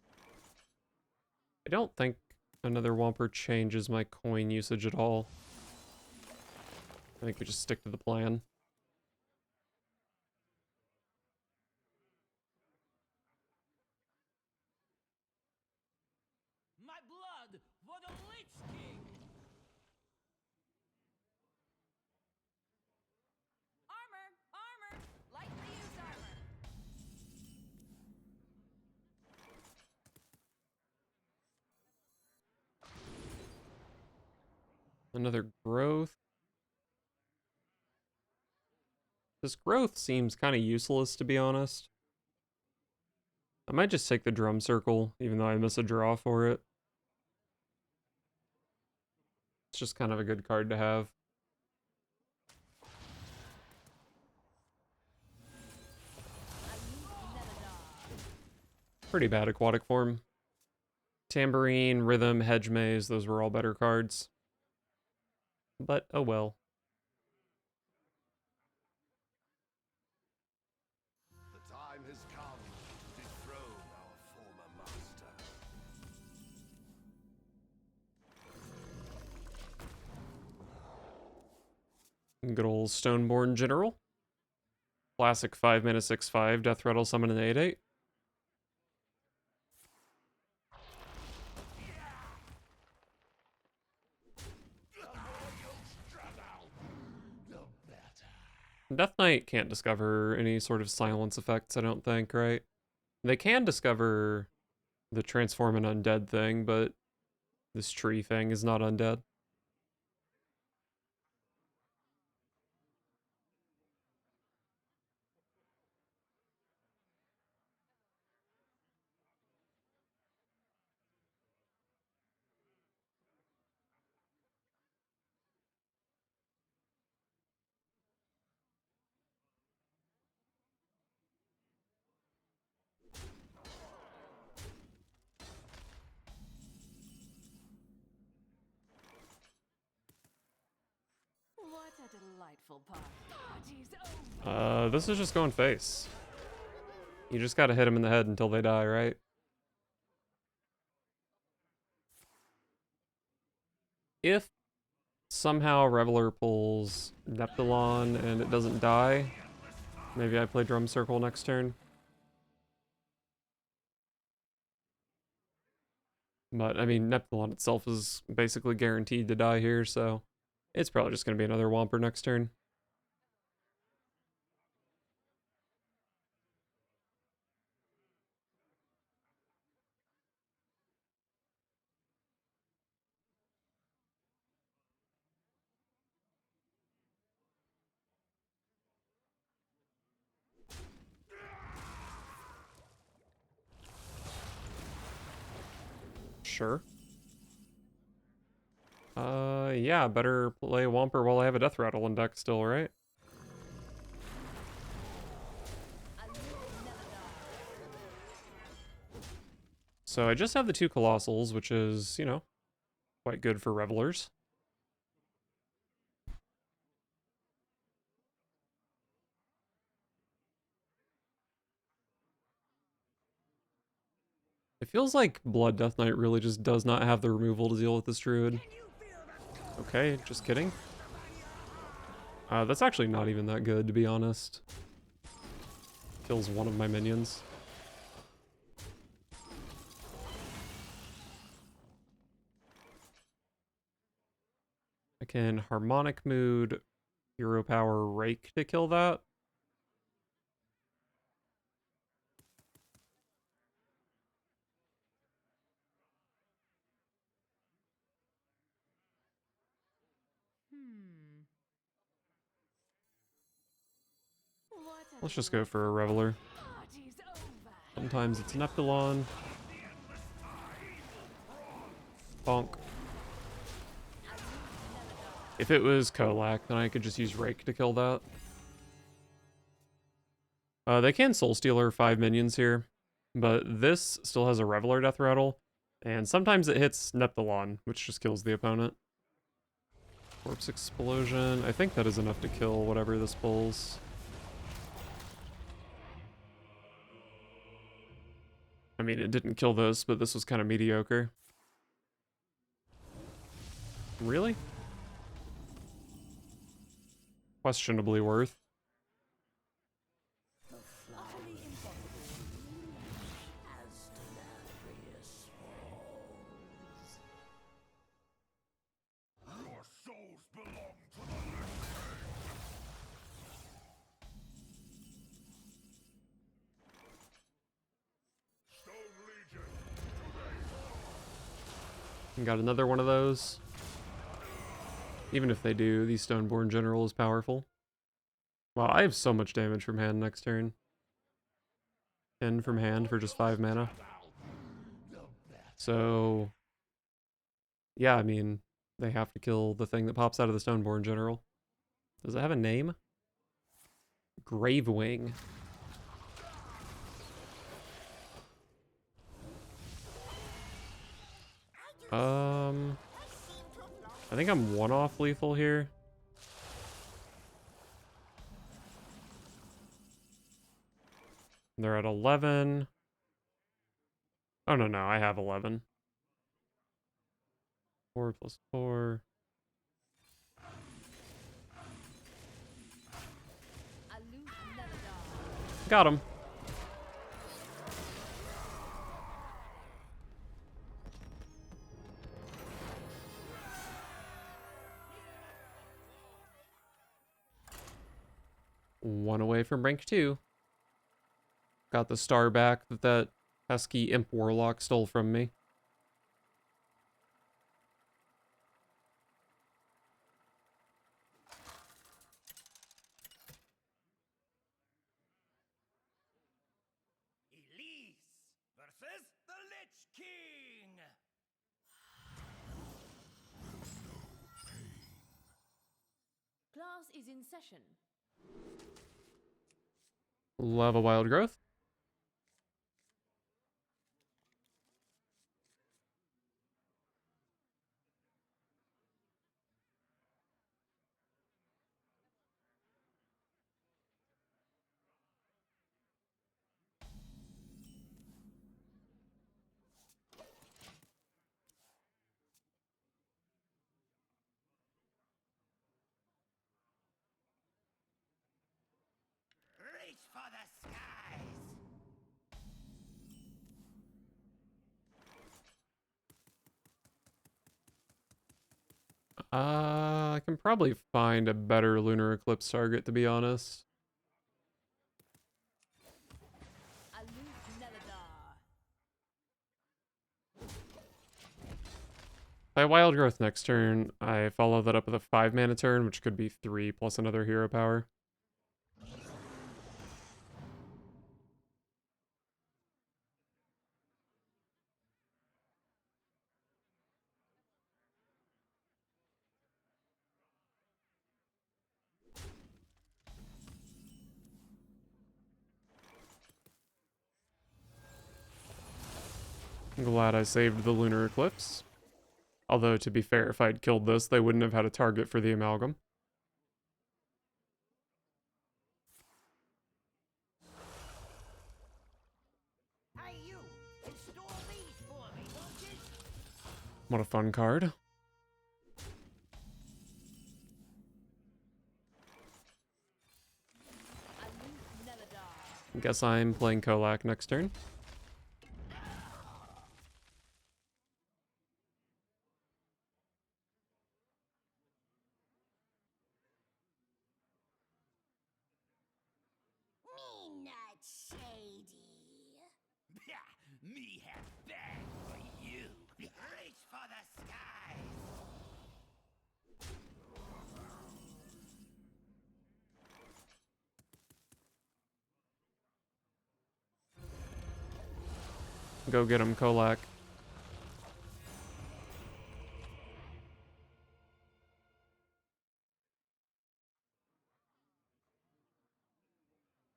I don't think another Whomper changes my coin usage at all. I think we just stick to the plan. My blood for the Lich King. Armor! Armor! Lightly used armor. Another growth. This growth seems kind of useless, to be honest. I might just take the drum circle, even though I miss a draw for it. It's just kind of a good card to have. Pretty bad aquatic form. Tambourine, Rhythm, Hedge Maze, those were all better cards. But oh well. The time has come to dethrone our former master. Good old Stoneborn General. Classic 5-mana 6/5, Deathrattle summon an 8/8. Death Knight can't discover any sort of silence effects, I don't think, right? They can discover the transform an undead thing, but this tree thing is not undead. What a delightful party. Party's over. This is just going face. You just gotta hit them in the head until they die, right? If somehow Reveler pulls Neptulon and it doesn't die, maybe I play Drum Circle next turn. But, I mean, Neptulon itself is basically guaranteed to die here, so it's probably just going to be another Womper next turn. Sure. Yeah, better play Womper while I have a Deathrattle in deck still, right? So I just have the 2 Colossals, which is, you know, quite good for Revelers. It feels like Blood Death Knight really just does not have the removal to deal with this Druid. Okay, just kidding. That's actually not even that good, to be honest. Kills one of my minions. I can Harmonic Mood, Hero Power, Rake to kill that. Let's just go for a Reveler. Party's over. Sometimes it's Neptulon. Bonk. If it was Kolak, then I could just use Rake to kill that. They can Soul Stealer 5 minions here, but this still has a Reveler Deathrattle, and sometimes it hits Neptulon, which just kills the opponent. Corpse Explosion. I think that is enough to kill whatever this pulls. I mean, it didn't kill this, but this was kind of mediocre. Really? Questionably worth. Your souls belong to the Lich King. Stone Legion, Got another one of those. Even if they do, the Stoneborn General is powerful. Wow, I have so much damage from hand next turn. 10 from hand for just 5 mana. So, yeah, I mean, they have to kill the thing that pops out of the Stoneborn General. Does it have a name? Gravewing. I think I'm one off lethal here. They're at 11. Oh, no, I have 11. 4 plus 4. Got him. One away from rank 2. Got the star back that pesky Imp Warlock stole from me. Elise versus the Lich King. Class is in session. Lava Wild Growth. Reach for the skies. I can probably find a better Lunar Eclipse target, to be honest. If I Wild Growth next turn, I follow that up with a 5 mana turn, which could be 3 plus another hero power. I'm glad I saved the Lunar Eclipse. Although, to be fair, if I'd killed this, they wouldn't have had a target for the Amalgam. Hey, you! Install these for me, won't you? What a fun card. Guess I'm playing Kolak next turn. Me not shady. Me have bad for you. Reach for the skies. Go get him, Kolak.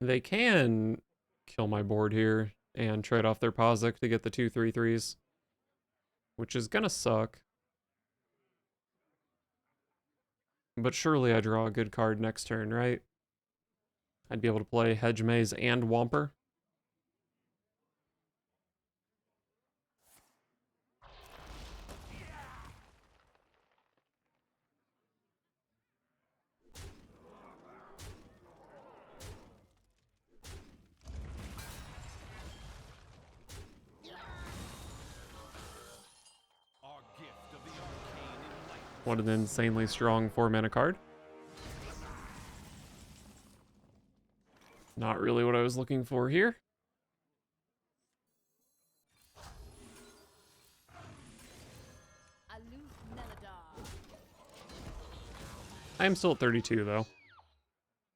They can kill my board here and trade off their Posic to get the 2/3/3s, which is gonna suck. But surely I draw a good card next turn, right? I'd be able to play Hedge Maze and Womper. Our gift of the arcane enlightens. What an insanely strong 4-mana card. Not really what I was looking for here. I am still at 32, though,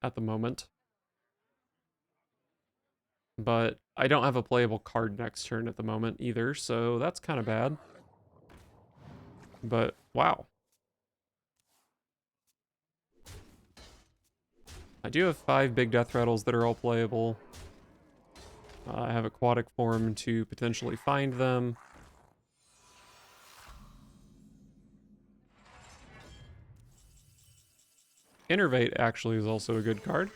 at the moment. But I don't have a playable card next turn at the moment either, so that's kind of bad. But, wow. I do have 5 big Deathrattles that are all playable. I have Aquatic Form to potentially find them. Innervate actually is also a good card.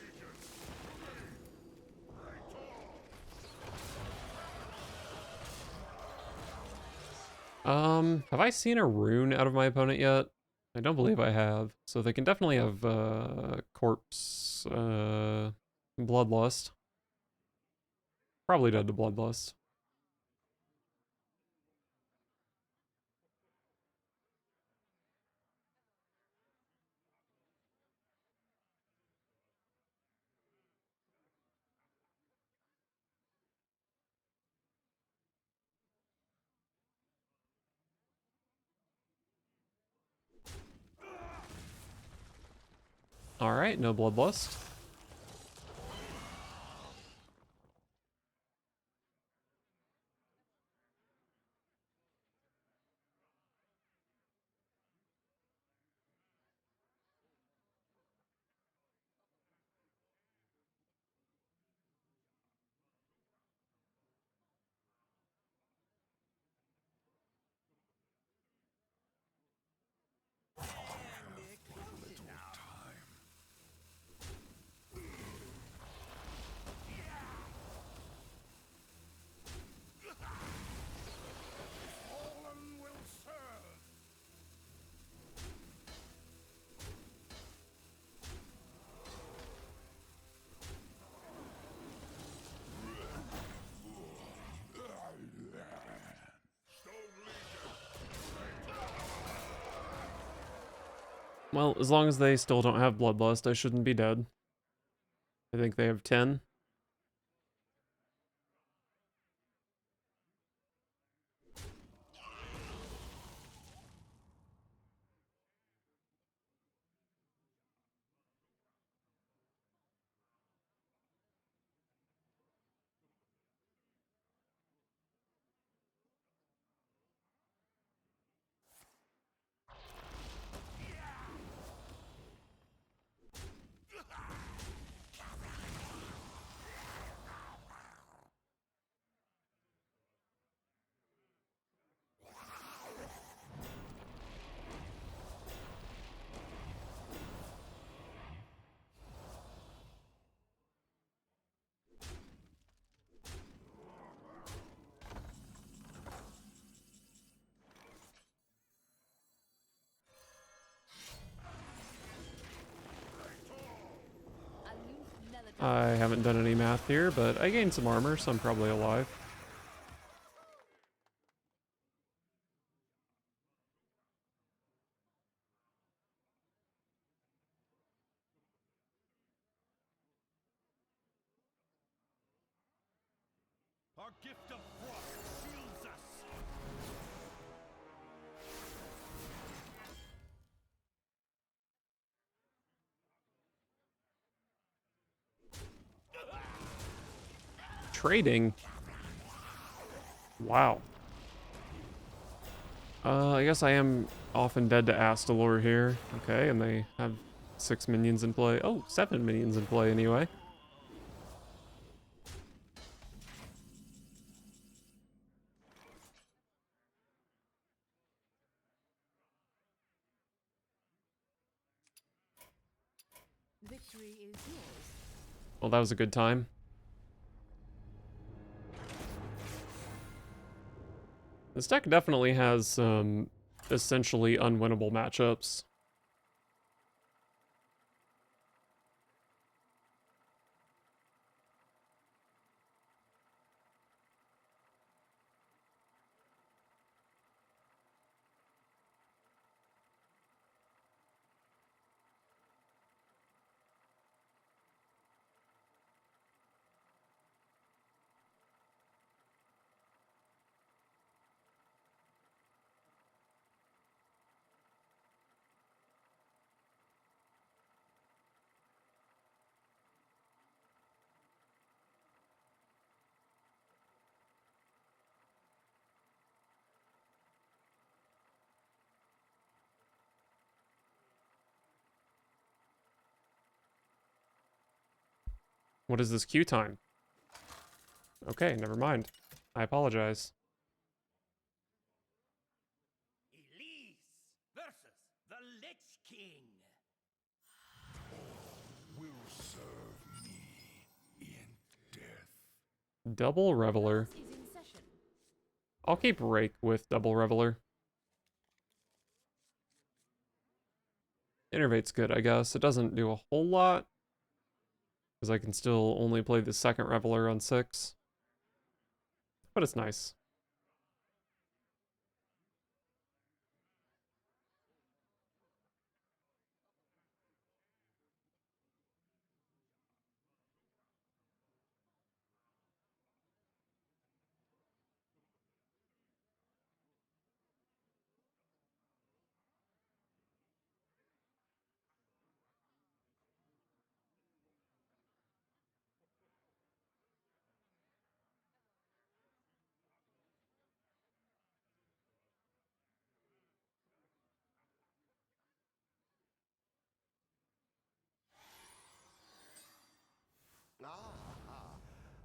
Have I seen a rune out of my opponent yet? I don't believe I have. So they can definitely have, corpse, bloodlust. Probably dead to bloodlust. Alright, no bloodlust. Fallen will serve. Well, as long as they still don't have bloodlust, I shouldn't be dead. I think they have 10. I haven't done any math here, but I gained some armor, so I'm probably alive. Our gift of frost shields us. Trading? Wow. I guess I am often dead to Astalor here. Okay, and they have 6 minions in play. Oh, 7 minions in play anyway. Victory is yours. Well, that was a good time. This deck definitely has some essentially unwinnable matchups. What is this queue time? Okay, never mind. I apologize. Elise versus the Lich King. Double Reveler. Class is in session. I'll keep Rake with Double Reveler. Innervate's good, I guess. It doesn't do a whole lot, because I can still only play the second Reveler on 6. But it's nice.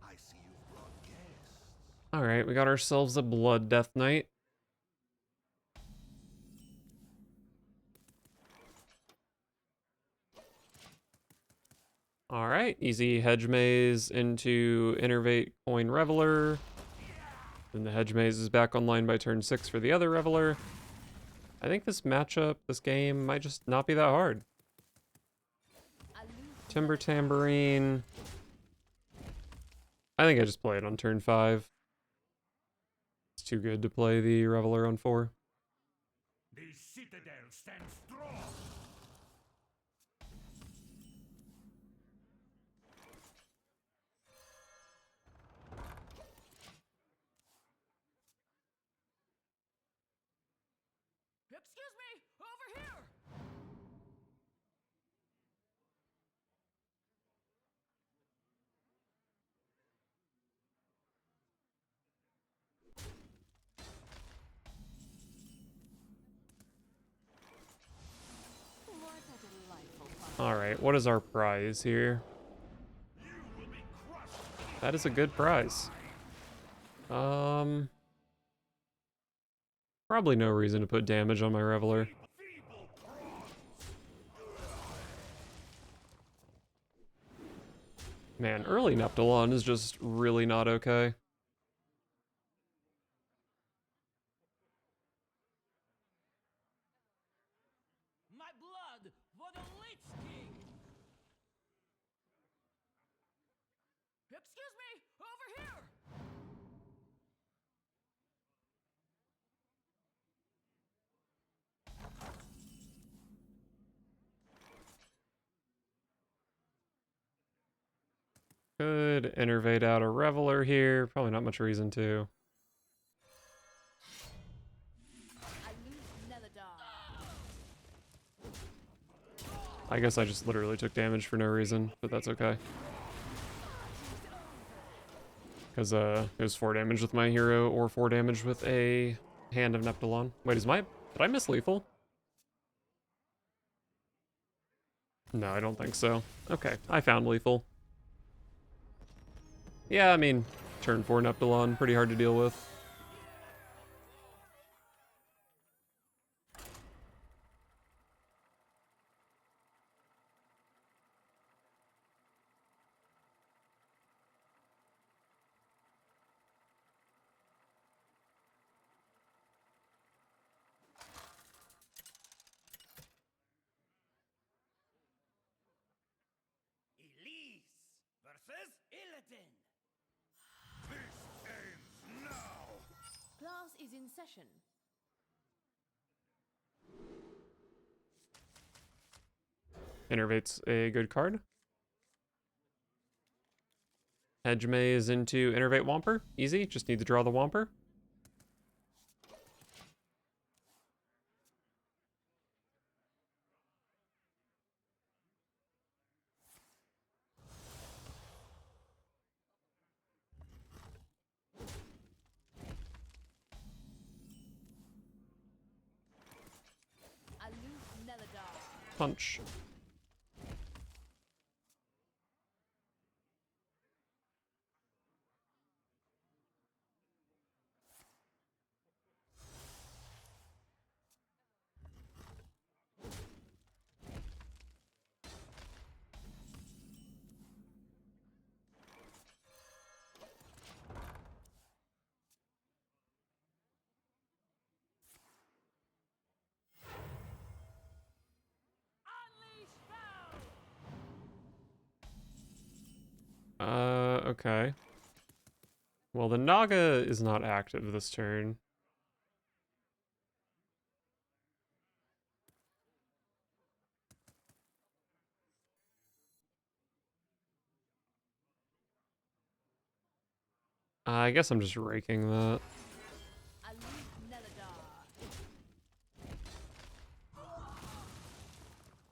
I see you've brought guests. Alright, we got ourselves a Blood Death Knight. Alright, easy Hedge Maze into Innervate Coin Reveler. Then the Hedge Maze is back online by turn 6 for the other Reveler. I think this matchup, this game, might just not be that hard. Timber Tambourine. I think I just play it on turn 5. It's too good to play the Reveler on 4. The citadel stands strong. Excuse me! Over here! What a delightful fun. Alright, what is our prize here? That is a good prize. Probably no reason to put damage on my Reveler. Man, early Neptulon is just really not okay. My blood for the Lich King! Excuse me! Over here! Could innervate out a Reveler here. Probably not much reason to. I guess I just literally took damage for no reason, but that's okay. Because it was 4 damage with my hero, or 4 damage with a Hand of Neptulon. Wait, did I miss lethal? No, I don't think so. Okay, I found lethal. Yeah, I mean, turn 4 Neptulon, pretty hard to deal with. Elise versus Illidan. This ends now. Class is in session. Innervate's a good card. Hedge Maze into Innervate Womper. Easy, just need to draw the Womper. Punch. Okay. Well, the Naga is not active this turn. I guess I'm just raking that.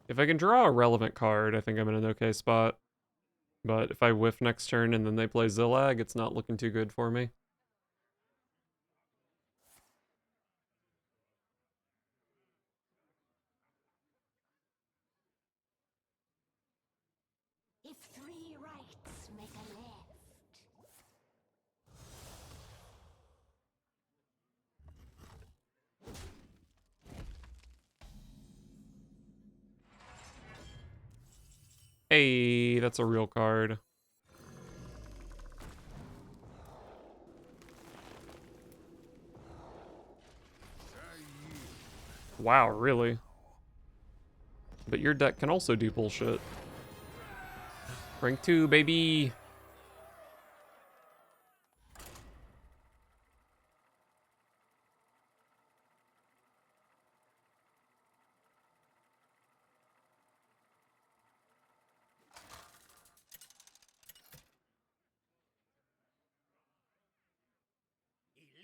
If I can draw a relevant card, I think I'm in an okay spot. But if I whiff next turn and then they play Zillag, it's not looking too good for me. If three rights make a left. Hey, that's a real card. Wow, really? But your deck can also do bullshit. Rank 2, baby!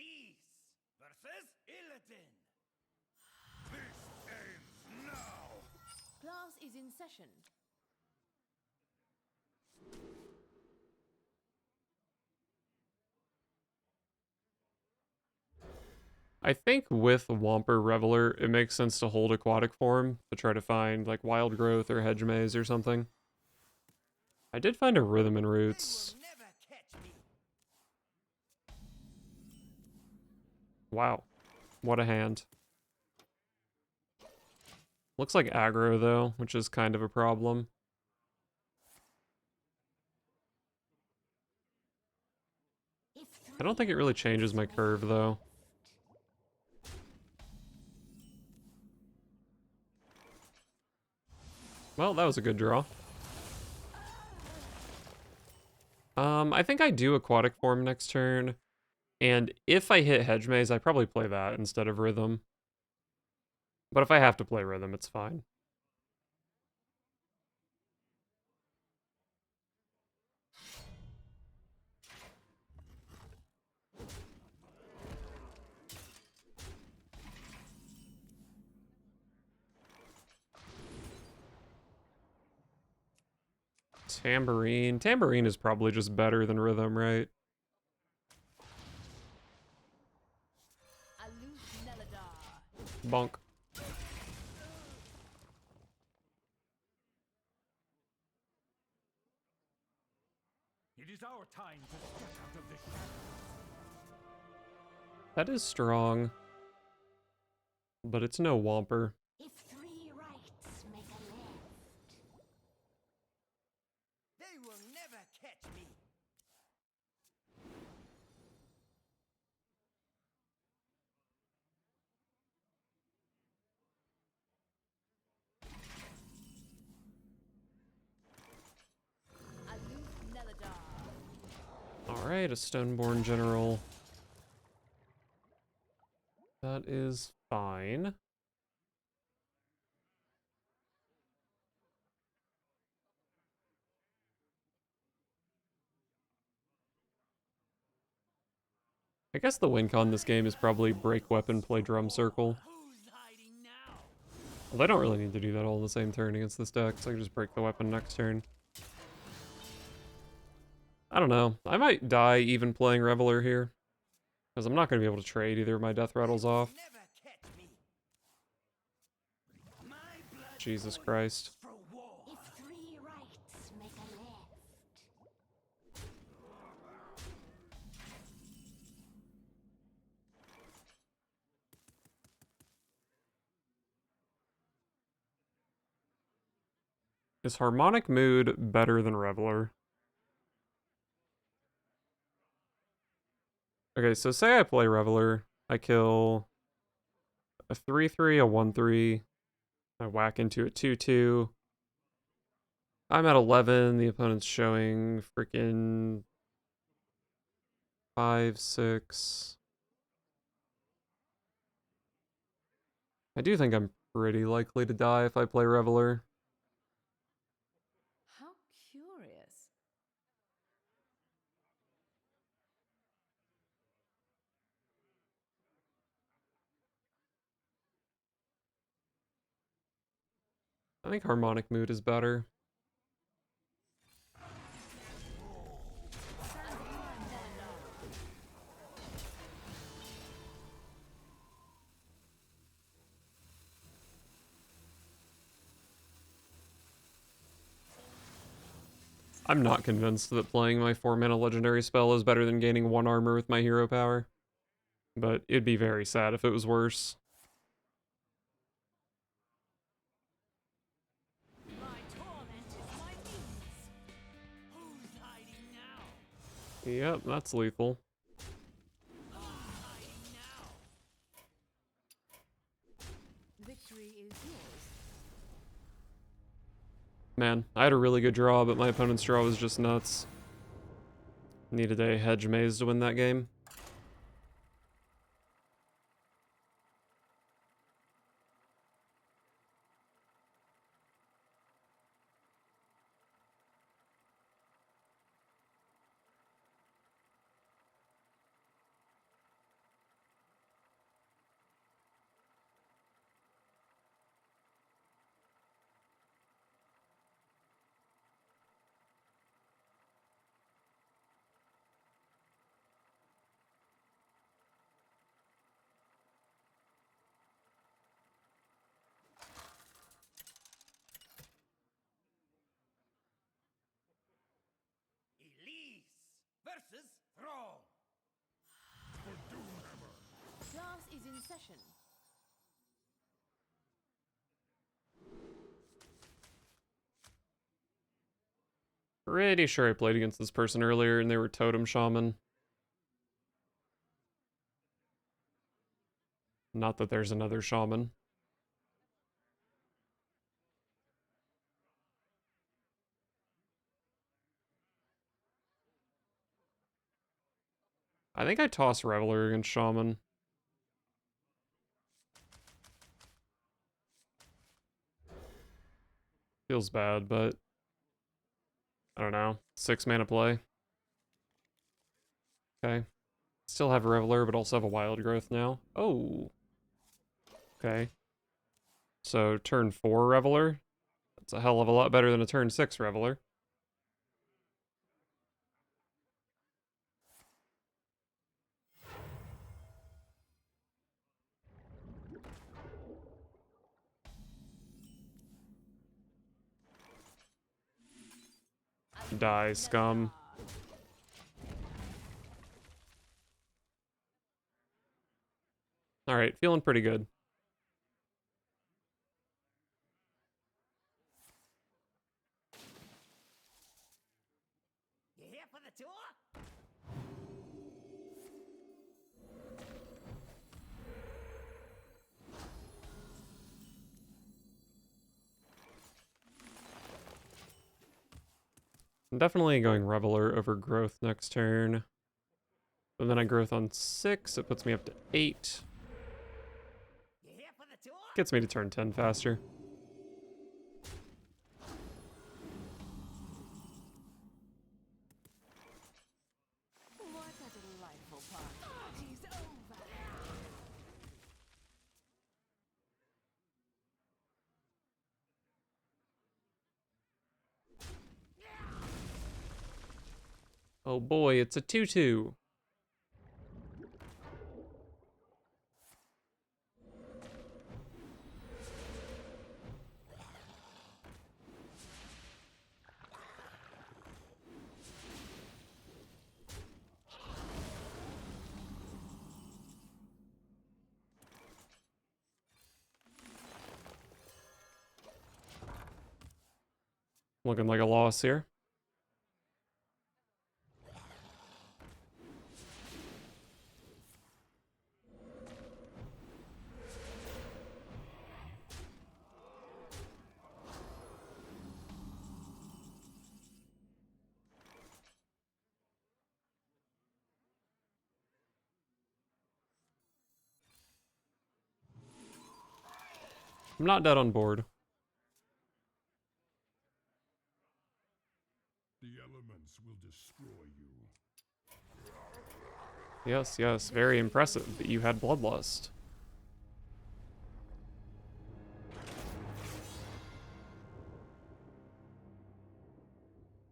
Elise versus Illidan. This ends now. Class is in session. I think with Womper Reveler, it makes sense to hold Aquatic Form to try to find like Wild Growth or Hedge Maze or something. I did find a Rhythm and Roots. They will never catch me. Wow. What a hand. Looks like aggro though, which is kind of a problem. I don't think it really changes my curve though. Well, that was a good draw. I think I do Aquatic Form next turn. And if I hit Hedge Maze, I probably play that instead of Rhythm. But if I have to play Rhythm, it's fine. Tambourine. Tambourine is probably just better than Rhythm, right? Bonk. It is our time to step out of this shadow. That is strong. But it's no Womper. If three rights make a left. They will never catch me. Alright, a Stoneborn General. That is fine. I guess the win con this game is probably break weapon, play drum circle. Who's hiding now? Well, they don't really need to do that all in the same turn against this deck, so I can just break the weapon next turn. I don't know. I might die even playing Reveler here. Because I'm not going to be able to trade either of my Deathrattles off. Never catch me. My blood Jesus Christ. for war. If three rights make a left. Is Harmonic Mood better than Reveler? Okay, so say I play Reveler. I kill a 3/3, a 1/3. I whack into a 2/2. I'm at 11. The opponent's showing freaking 5, 6. I do think I'm pretty likely to die if I play Reveler. How curious. I think Harmonic Mood is better. I'm not convinced that playing my 4-mana legendary spell is better than gaining 1 armor with my hero power. But it'd be very sad if it was worse. My torment is my means. Who's hiding now? Yep, that's lethal. Hiding now? Victory is yours. Man, I had a really good draw, but my opponent's draw was just nuts. Needed a hedge maze to win that game. Elise versus Thrall. Class is in session. Pretty sure I played against this person earlier and they were Totem Shaman. Not that there's another Shaman. I think I toss Reveler against Shaman. Feels bad, but I don't know. 6 mana play. Okay. Still have a Reveler, but also have a Wild Growth now. Oh. Okay. So turn 4 Reveler. That's a hell of a lot better than a turn 6 Reveler. Die, scum. Alright, feeling pretty good. You here for the tour? I'm definitely going Reveler over Growth next turn. And then I Growth on 6, it puts me up to 8. You here for the tour? Gets me to turn 10 faster. What a delightful party's over. Oh boy, it's a 2/2. Looking like a loss here. I'm not dead on board. The elements will destroy you. Yes, yes, very impressive that you had Bloodlust.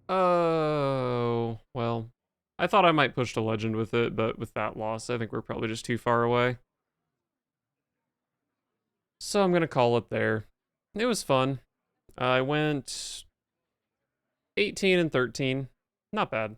Oh, well. I thought I might push to Legend with it, but with that loss, I think we're probably just too far away. So I'm gonna call it there. It was fun. I went 18 and 13. Not bad.